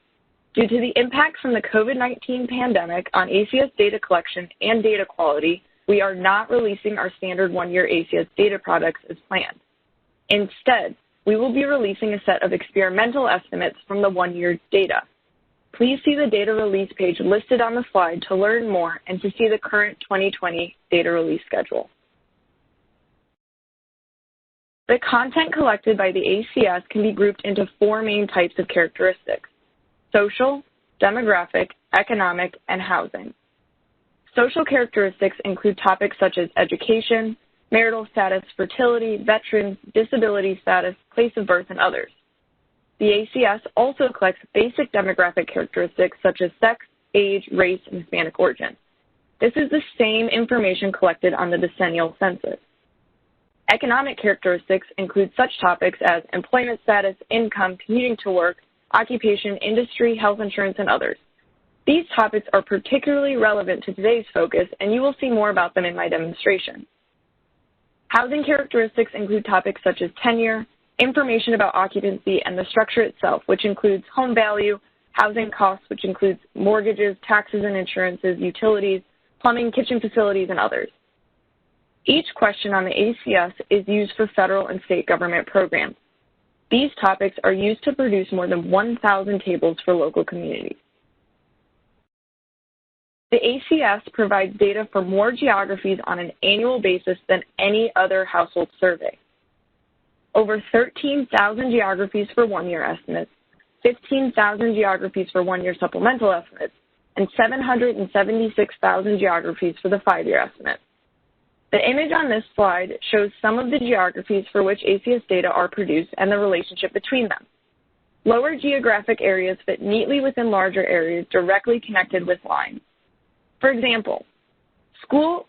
Due to the impact from the COVID-19 pandemic on ACS data collection and data quality, we are not releasing our standard 1-year ACS data products as planned. Instead, we will be releasing a set of experimental estimates from the 1-year data. Please see the data release page listed on the slide to learn more and to see the current 2020 data release schedule. The content collected by the ACS can be grouped into 4 main types of characteristics: social, demographic, economic, and housing. Social characteristics include topics such as education, marital status, fertility, veterans, disability status, place of birth, and others. The ACS also collects basic demographic characteristics such as sex, age, race, and Hispanic origin. This is the same information collected on the decennial census. Economic characteristics include such topics as employment status, income, commuting to work, occupation, industry, health insurance, and others. These topics are particularly relevant to today's focus, and you will see more about them in my demonstration. Housing characteristics include topics such as tenure, information about occupancy, and the structure itself, which includes home value, housing costs, which includes mortgages, taxes and insurances, utilities, plumbing, kitchen facilities, and others. Each question on the ACS is used for federal and state government programs. These topics are used to produce more than 1,000 tables for local communities. The ACS provides data for more geographies on an annual basis than any other household survey. Over 13,000 geographies for 1-year estimates, 15,000 geographies for 1-year supplemental estimates, and 776,000 geographies for the 5-year estimate. The image on this slide shows some of the geographies for which ACS data are produced and the relationship between them. Lower geographic areas fit neatly within larger areas directly connected with lines. For example, school,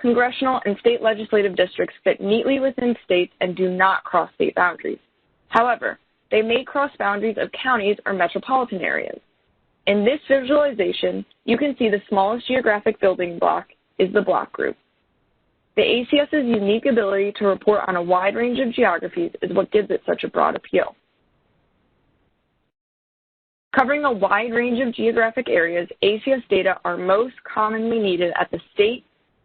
congressional, and state legislative districts fit neatly within states and do not cross state boundaries. However, they may cross boundaries of counties or metropolitan areas. In this visualization, you can see the smallest geographic building block is the block group. The ACS's unique ability to report on a wide range of geographies is what gives it such a broad appeal. Covering a wide range of geographic areas, ACS data are most commonly needed at the state,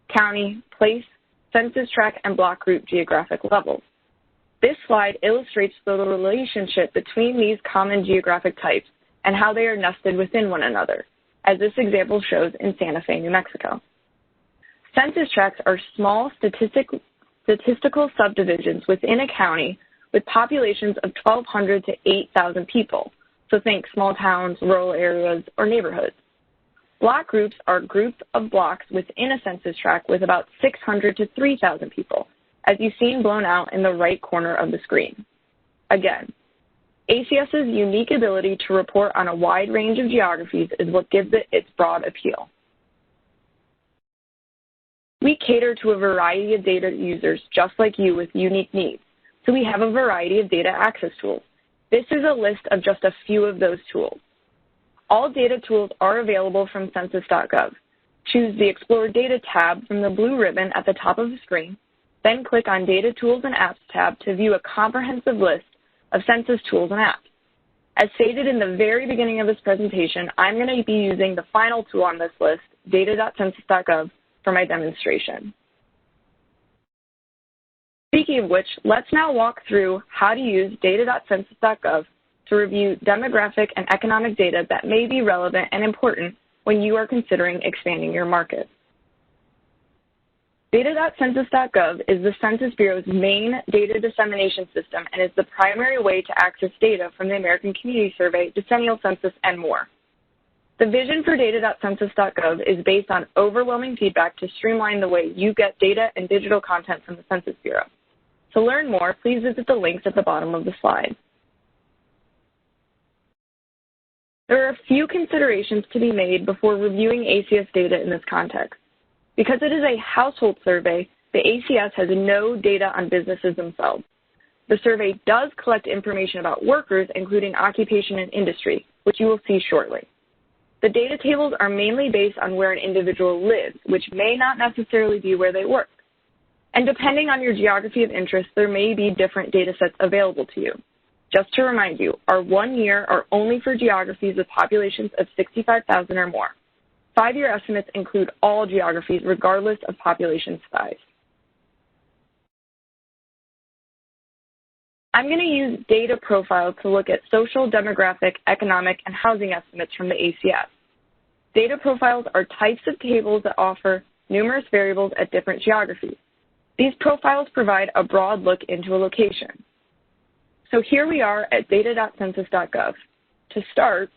county, place, census tract, and block group geographic levels. This slide illustrates the relationship between these common geographic types and how they are nested within one another, as this example shows in Santa Fe, New Mexico. Census tracts are small statistical subdivisions within a county with populations of 1,200 to 8,000 people, So think small towns, rural areas, or neighborhoods. Block groups are groups of blocks within a census tract with about 600 to 3,000 people, as you've seen blown out in the right corner of the screen. Again, ACS's unique ability to report on a wide range of geographies is what gives it its broad appeal. We cater to a variety of data users just like you with unique needs, so we have a variety of data access tools. This is a list of just a few of those tools. All data tools are available from census.gov. Choose the Explore Data tab from the blue ribbon at the top of the screen, then click on Data Tools and Apps tab to view a comprehensive list of census tools and apps. As stated in the very beginning of this presentation, I'm going to be using the final tool on this list, data.census.gov, for my demonstration. Speaking of which, let's now walk through how to use data.census.gov to review demographic and economic data that may be relevant and important when you are considering expanding your market. Data.census.gov is the Census Bureau's main data dissemination system and is the primary way to access data from the American Community Survey, Decennial Census, and more. The vision for data.census.gov is based on overwhelming feedback to streamline the way you get data and digital content from the Census Bureau. To learn more, please visit the links at the bottom of the slide. There are a few considerations to be made before reviewing ACS data in this context. Because it is a household survey, the ACS has no data on businesses themselves. The survey does collect information about workers, including occupation and industry, which you will see shortly. The data tables are mainly based on where an individual lives, which may not necessarily be where they work. And depending on your geography of interest, there may be different data sets available to you. Just to remind you, our 1 year are only for geographies with populations of 65,000 or more. 5-year estimates include all geographies regardless of population size. I'm going to use data profiles to look at social, demographic, economic, and housing estimates from the ACS. Data profiles are types of tables that offer numerous variables at different geographies. These profiles provide a broad look into a location. So here we are at data.census.gov. To start,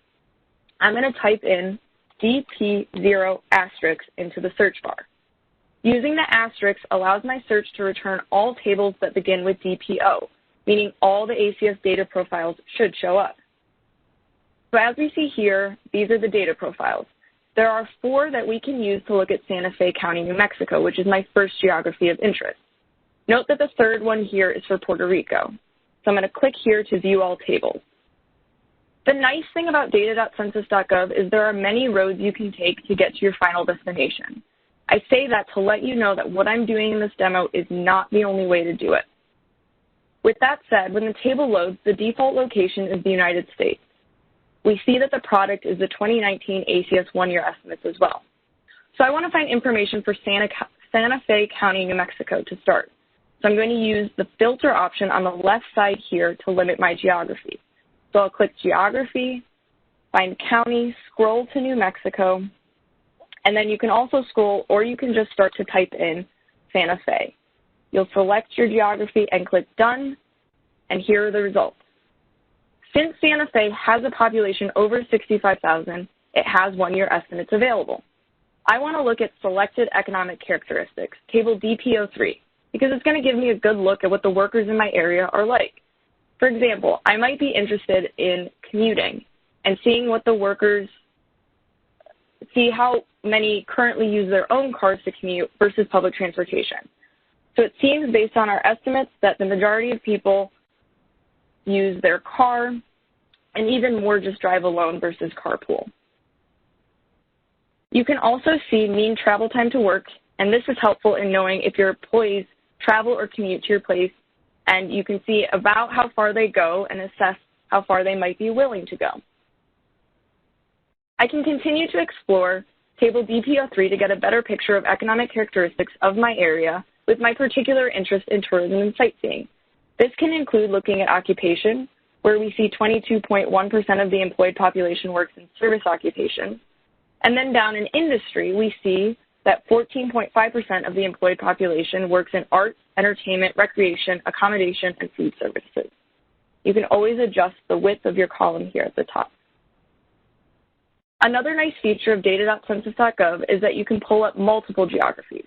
I'm going to type in DP0 asterisk into the search bar. Using the asterisk allows my search to return all tables that begin with DPO, meaning all the ACS data profiles should show up. So as we see here, these are the data profiles. There are 4 that we can use to look at Santa Fe County, New Mexico, which is my first geography of interest. Note that the third one here is for Puerto Rico. So I'm going to click here to view all tables. The nice thing about data.census.gov is there are many roads you can take to get to your final destination. I say that to let you know that what I'm doing in this demo is not the only way to do it. With that said, when the table loads, the default location is the United States. We see that the product is the 2019 ACS 1-year estimates as well. So I want to find information for Santa Fe County, New Mexico to start. So I'm going to use the filter option on the left side here to limit my geography. So I'll click Geography, find County, scroll to New Mexico, and then you can also scroll or you can just start to type in Santa Fe. You'll select your geography and click Done, and here are the results. Since Santa Fe has a population over 65,000, it has 1-year estimates available. I want to look at selected economic characteristics, table DPO3, because it's going to give me a good look at what the workers in my area are like. For example, I might be interested in commuting and seeing what the workers, see how many currently use their own cars to commute versus public transportation. So it seems based on our estimates that the majority of people use their car and even more just drive alone versus carpool. You can also see mean travel time to work, and this is helpful in knowing if your employees travel or commute to your place, and you can see about how far they go and assess how far they might be willing to go. I can continue to explore table DPO3 to get a better picture of economic characteristics of my area with my particular interest in tourism and sightseeing. This can include looking at occupation, where we see 22.1% of the employed population works in service occupations. And then down in industry, we see that 14.5% of the employed population works in arts, entertainment, recreation, accommodation, and food services. You can always adjust the width of your column here at the top. Another nice feature of data.census.gov is that you can pull up multiple geographies.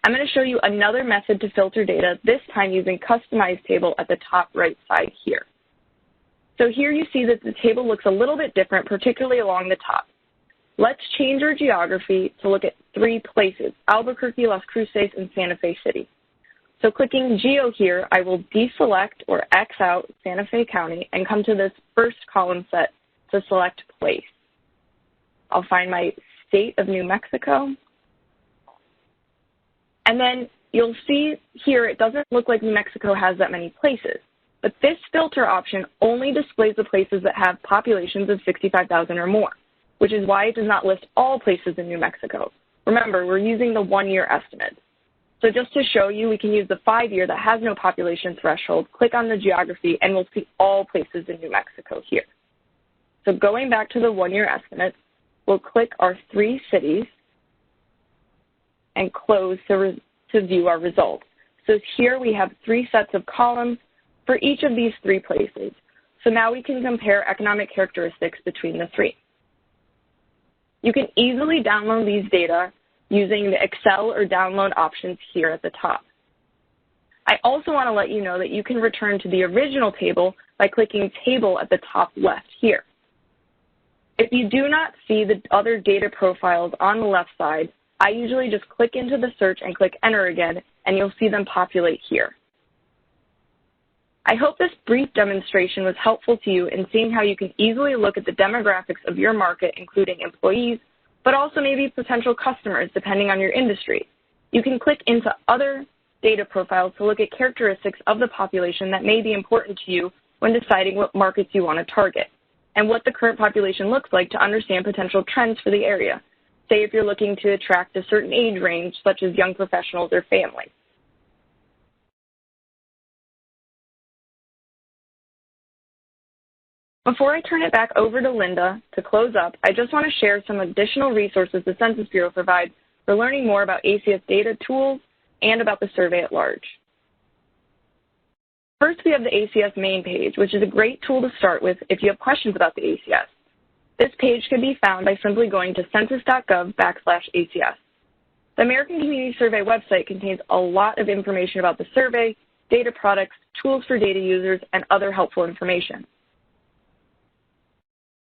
I'm going to show you another method to filter data, this time using Customize Table at the top right side here. So here you see that the table looks a little bit different, particularly along the top. Let's change our geography to look at 3 places, Albuquerque, Las Cruces, and Santa Fe City. So clicking Geo here, I will deselect or X out Santa Fe County and come to this first column set to select place. I'll find my state of New Mexico. And then you'll see here it doesn't look like New Mexico has that many places. But this filter option only displays the places that have populations of 65,000 or more, which is why it does not list all places in New Mexico. Remember, we're using the 1-year estimate. So just to show you, we can use the 5-year that has no population threshold, click on the geography, and we'll see all places in New Mexico here. So going back to the 1-year estimate, we'll click our 3 cities and close to view our results. So here we have 3 sets of columns for each of these 3 places. So now we can compare economic characteristics between the 3. You can easily download these data using the Excel or download options here at the top. I also want to let you know that you can return to the original table by clicking Table at the top left here. If you do not see the other data profiles on the left side, I usually just click into the search and click Enter again, and you'll see them populate here. I hope this brief demonstration was helpful to you in seeing how you can easily look at the demographics of your market, including employees, but also maybe potential customers, depending on your industry. You can click into other data profiles to look at characteristics of the population that may be important to you when deciding what markets you want to target, and what the current population looks like to understand potential trends for the area. Say if you're looking to attract a certain age range, such as young professionals or families. Before I turn it back over to Linda to close up, I just want to share some additional resources the Census Bureau provides for learning more about ACS data tools and about the survey at large. First, we have the ACS main page, which is a great tool to start with if you have questions about the ACS. This page can be found by simply going to census.gov/ACS. The American Community Survey website contains a lot of information about the survey, data products, tools for data users, and other helpful information.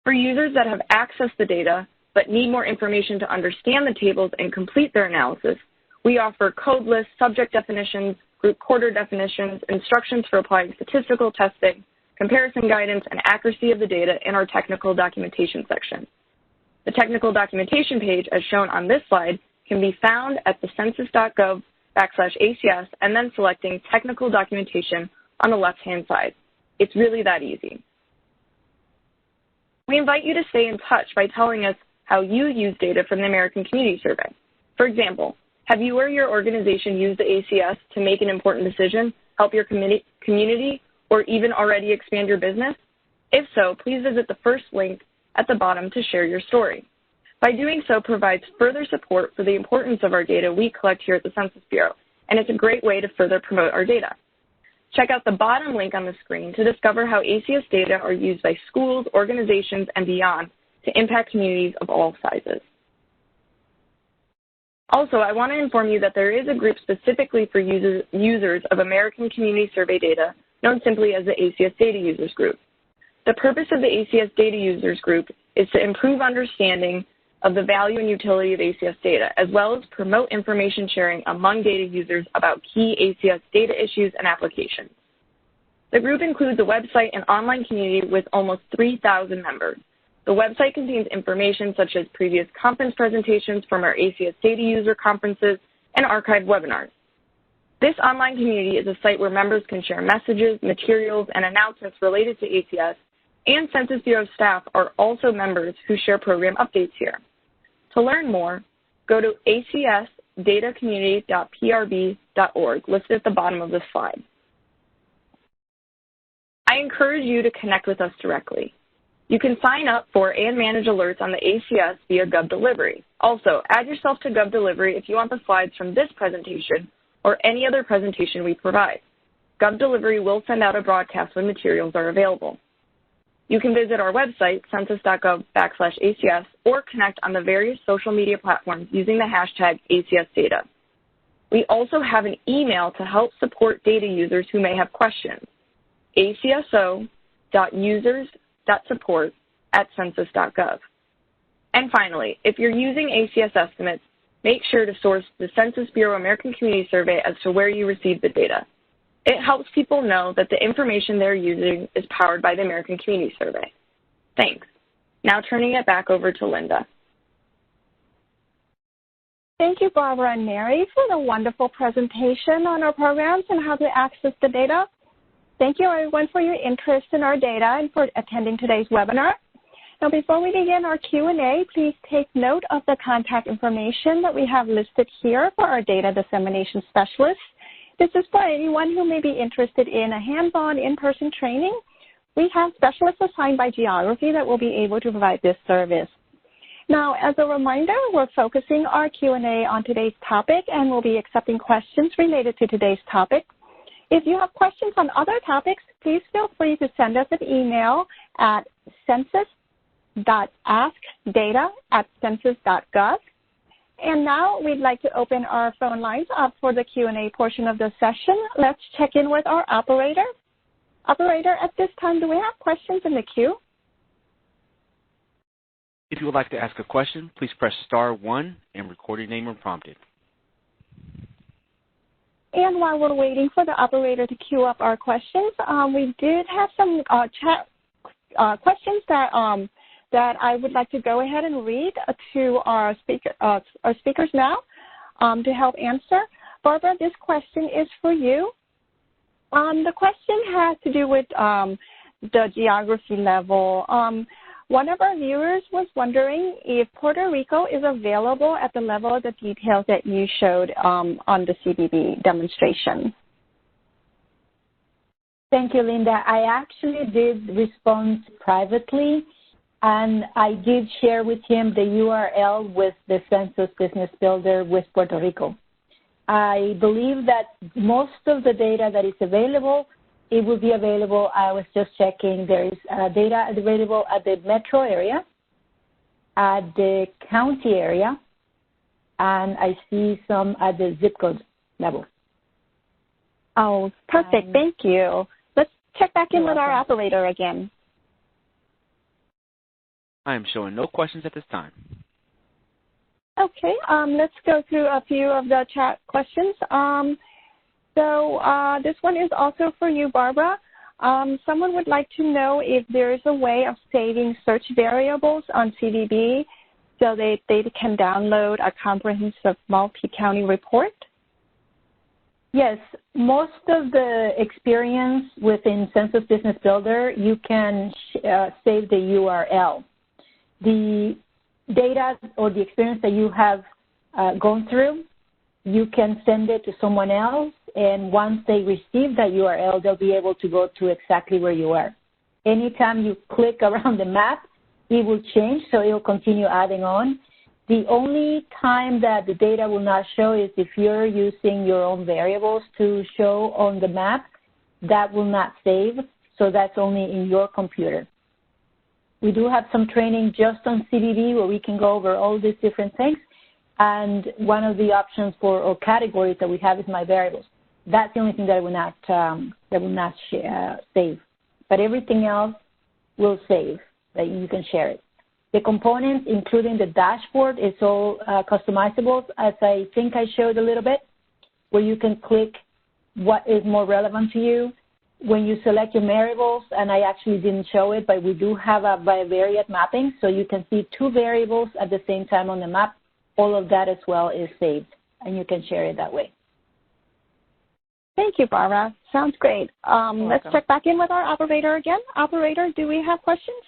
For users that have accessed the data but need more information to understand the tables and complete their analysis, we offer code lists, subject definitions, group quarter definitions, instructions for applying statistical testing, comparison guidance, and accuracy of the data in our technical documentation section. The technical documentation page, as shown on this slide, can be found at the census.gov/ACS and then selecting technical documentation on the left-hand side. It's really that easy. We invite you to stay in touch by telling us how you use data from the American Community Survey. For example, have you or your organization used the ACS to make an important decision, help your community, or even already expand your business? If so, please visit the first link at the bottom to share your story. By doing so provides further support for the importance of our data we collect here at the Census Bureau, and it's a great way to further promote our data. Check out the bottom link on the screen to discover how ACS data are used by schools, organizations, and beyond to impact communities of all sizes. Also, I want to inform you that there is a group specifically for users of American Community Survey data, known simply as the ACS Data Users Group. The purpose of the ACS Data Users Group is to improve understanding of the value and utility of ACS data, as well as promote information sharing among data users about key ACS data issues and applications. The group includes a website and online community with almost 3,000 members. The website contains information such as previous conference presentations from our ACS data user conferences and archived webinars. This online community is a site where members can share messages, materials, and announcements related to ACS, and Census Bureau staff are also members who share program updates here. To learn more, go to acsdatacommunity.prb.org, listed at the bottom of this slide. I encourage you to connect with us directly. You can sign up for and manage alerts on the ACS via GovDelivery. Also, add yourself to GovDelivery if you want the slides from this presentation or any other presentation we provide. Gov Delivery will send out a broadcast when materials are available. You can visit our website, census.gov/ACS, or connect on the various social media platforms using the hashtag ACSData. We also have an email to help support data users who may have questions, acso.users.support@census.gov. And finally, if you're using ACS estimates, make sure to source the Census Bureau American Community Survey as to where you received the data. It helps people know that the information they're using is powered by the American Community Survey. Thanks. Now turning it back over to Linda. Thank you, Barbara and Mary, for the wonderful presentation on our programs and how to access the data. Thank you, everyone, for your interest in our data and for attending today's webinar. Now, before we begin our Q&A, please take note of the contact information that we have listed here for our data dissemination specialists. This is for anyone who may be interested in a hands-on in-person training. We have specialists assigned by geography that will be able to provide this service. Now, as a reminder, we're focusing our Q&A on today's topic, and we'll be accepting questions related to today's topic. If you have questions on other topics, please feel free to send us an email at census.askdata@census.gov. And now we'd like to open our phone lines up for the Q&A portion of the session. Let's check in with our operator. Operator, at this time, do we have questions in the queue? If you would like to ask a question, please press *1 and record your name when prompted. And while we're waiting for the operator to queue up our questions, we did have some chat questions that I would like to go ahead and read to our speakers now to help answer. Barbara, this question is for you. The question has to do with the geography level. One of our viewers was wondering if Puerto Rico is available at the level of the details that you showed on the CBB demonstration. Thank you, Linda. I actually did respond privately, and I did share with him the URL with the Census Business Builder with Puerto Rico. I believe that most of the data that is available, it will be available. I was just checking. There is data available at the metro area, at the county area, and I see some at the zip code level. Oh, perfect. Thank you. Let's check back in with our operator again. I am showing no questions at this time. Okay, let's go through a few of the chat questions. This one is also for you, Barbara. Someone would like to know if there is a way of saving search variables on CBB so they can download a comprehensive multi-county report. Yes, most of the experience within Census Business Builder, you can save the URL. The data or the experience that you have gone through, you can send it to someone else, and once they receive that URL, they'll be able to go to exactly where you are. Anytime you click around the map, it will change, so it will continue adding on. The only time that the data will not show is if you're using your own variables to show on the map. That will not save, so that's only in your computer. We do have some training just on CBB where we can go over all these different things, and one of the options or categories that we have is my variables. That's the only thing that will not save, but everything else will save. That you can share it. The components, including the dashboard, is all customizable, as I think I showed a little bit, where you can click what is more relevant to you. When you select your variables, and I actually didn't show it, but we do have a bivariate mapping, so you can see two variables at the same time on the map. All of that as well is saved, and you can share it that way. Thank you, Barbara. Sounds great. Let's check back in with our operator again. Operator, do we have questions?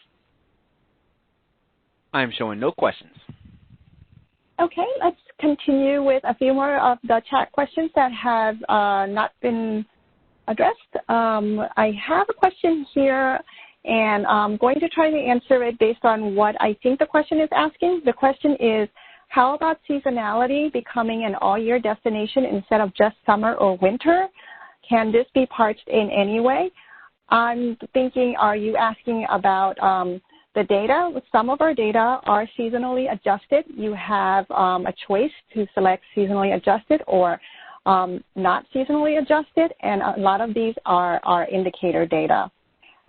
I am showing no questions. Okay, let's continue with a few more of the chat questions that have not been addressed. I have a question here, and I'm going to try to answer it based on what I think the question is asking. The question is, how about seasonality becoming an all-year destination instead of just summer or winter? can this be parched in any way? I'm thinking, are you asking about the data? Some of our data are seasonally adjusted. You have a choice to select seasonally adjusted or not seasonally adjusted, and a lot of these are indicator data.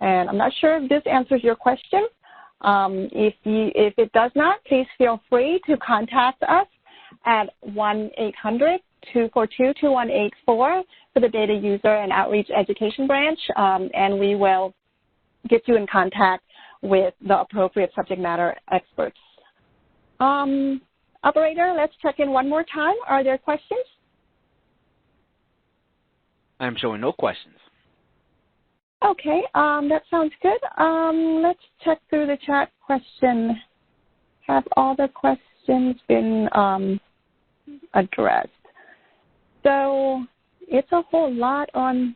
And I'm not sure if this answers your question. If it does not, please feel free to contact us at 1-800-242-2184 for the Data User and Outreach Education Branch, and we will get you in contact with the appropriate subject matter experts. Operator, let's check in one more time. Are there questions? I'm showing no questions. Okay, that sounds good. Let's check through the chat question. Have all the questions been addressed? So it's a whole lot on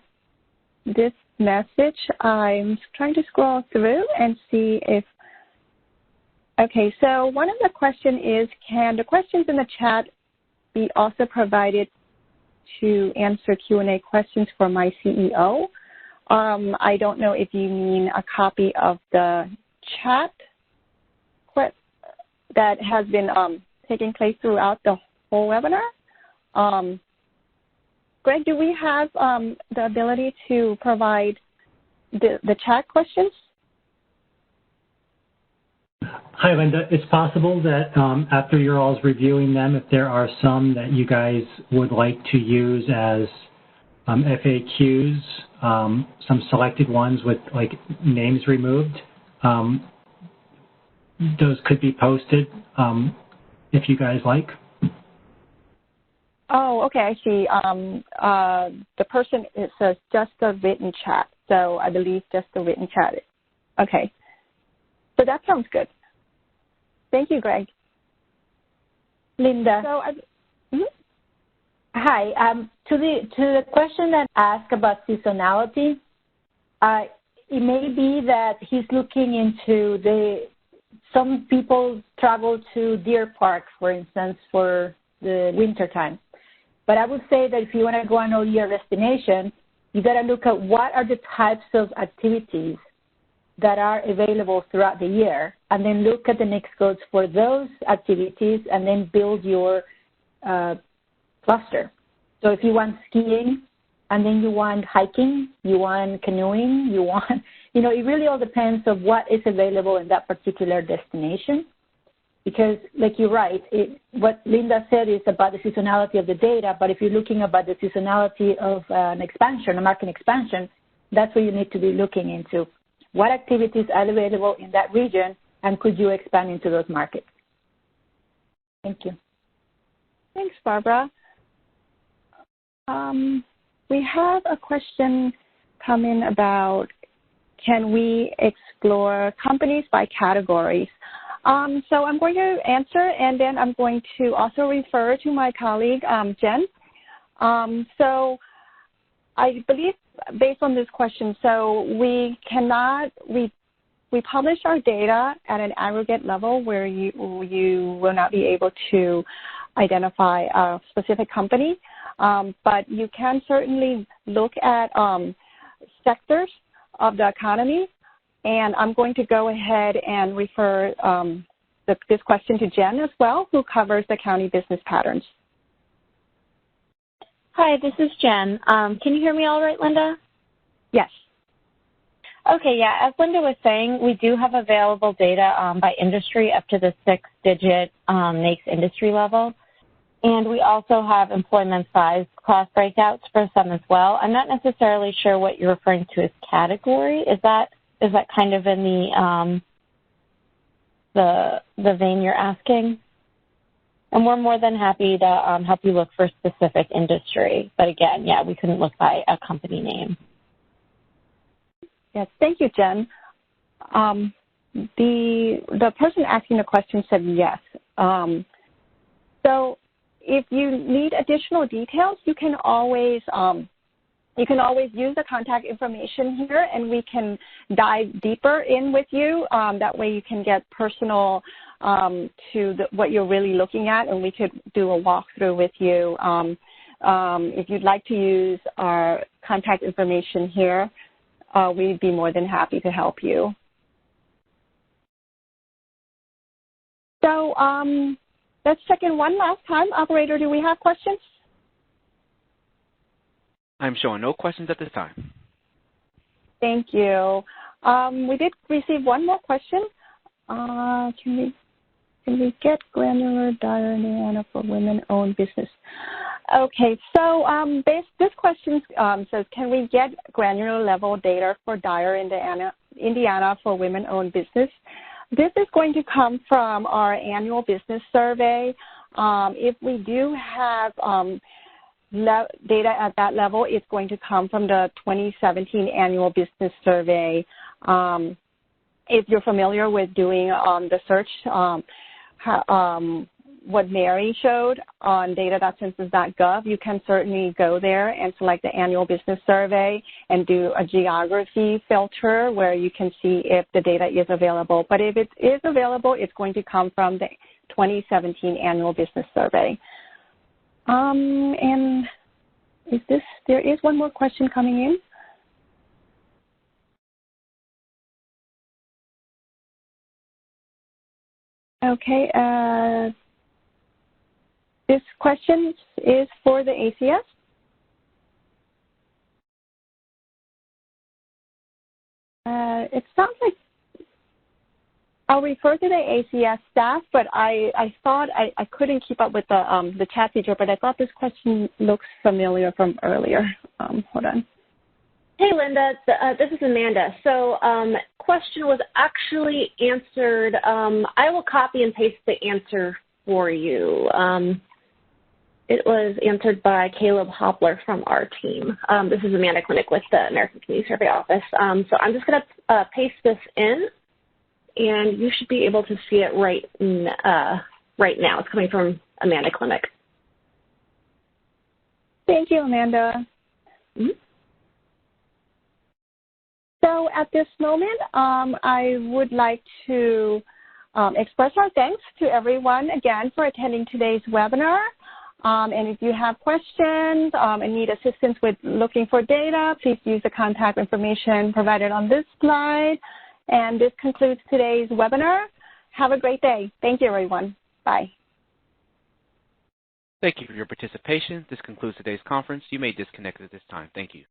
this message. I'm trying to scroll through and see if, okay, so one of the questions is, can the questions in the chat be also provided to answer Q&A questions for my CEO? I don't know if you mean a copy of the chat that has been taking place throughout the whole webinar. Greg, do we have the ability to provide the chat questions? Hi, Linda. It's possible that after you're all reviewing them, if there are some that you guys would like to use as FAQs, some selected ones with like names removed, those could be posted if you guys like. Oh, okay, I see. The person, it says just the written chat. So I believe just the written chat. Okay. So that sounds good. Thank you, Greg. Linda. So, Hi. To the question that asked about seasonality, it may be that he's looking into some people travel to Deer Park, for instance, for the winter time. But I would say that if you want to go on an all-year destination, you got to look at what are the types of activities that are available throughout the year, and then look at the NAICS codes for those activities, and then build your cluster. So if you want skiing, and then you want hiking, you want canoeing, you want, it really all depends on what is available in that particular destination. Because, like you're right, what Linda said is about the seasonality of the data, but if you're looking about the seasonality of an expansion, a market expansion, that's where you need to be looking into. What activities are available in that region, and could you expand into those markets? Thank you. Thanks, Barbara. We have a question coming about, can we explore companies by categories? So I'm going to answer, and then I'm going to also refer to my colleague, Jen. So I believe, based on this question, so we publish our data at an aggregate level where you will not be able to identify a specific company, but you can certainly look at sectors of the economy. And I'm going to go ahead and refer this question to Jen as well, who covers the county business patterns. Hi, this is Jen. Can you hear me all right, Linda? Yes. Okay, yeah. As Linda was saying, we do have available data by industry up to the 6-digit NAICS industry level. And we also have employment size class breakouts for some as well. I'm not necessarily sure what you're referring to as category. Is that kind of in the vein you're asking? And we're more than happy to help you look for specific industry. But again, yeah, we couldn't look by a company name. Yes, thank you, Jen. The person asking the question said yes. So if you need additional details, you can always use the contact information here, and we can dive deeper in with you. That way you can get personal to what you're really looking at, and we could do a walkthrough with you if you'd like to use our contact information here, we'd be more than happy to help you. So let's check in one last time. Operator, do we have questions? I'm showing no questions at this time. Thank you. We did receive one more question. Can we get granular data Indiana for women-owned business? Okay, so this question says, can we get granular level data for Dyer, Indiana for women-owned business? This is going to come from our annual business survey. If we do have data at that level, it's going to come from the 2017 annual business survey. If you're familiar with doing the search, what Mary showed on data.census.gov, you can certainly go there and select the annual business survey and do a geography filter where you can see if the data is available. But if it is available, it's going to come from the 2017 annual business survey. And there is one more question coming in. Okay, this question is for the ACS. It sounds like I'll refer to the ACS staff, but I thought I couldn't keep up with the chat feature, but I thought this question looks familiar from earlier. Hold on. Hey, Linda, this is Amanda. So question was actually answered. I will copy and paste the answer for you. It was answered by Caleb Hopler from our team. This is Amanda Clinic with the American Community Survey Office. So I'm just going to paste this in, and you should be able to see it right now. It's coming from Amanda Clinic. Thank you, Amanda. Mm-hmm. So at this moment, I would like to express our thanks to everyone again for attending today's webinar. And if you have questions and need assistance with looking for data, please use the contact information provided on this slide. And this concludes today's webinar. Have a great day. Thank you, everyone. Bye. Thank you for your participation. This concludes today's conference. You may disconnect at this time. Thank you.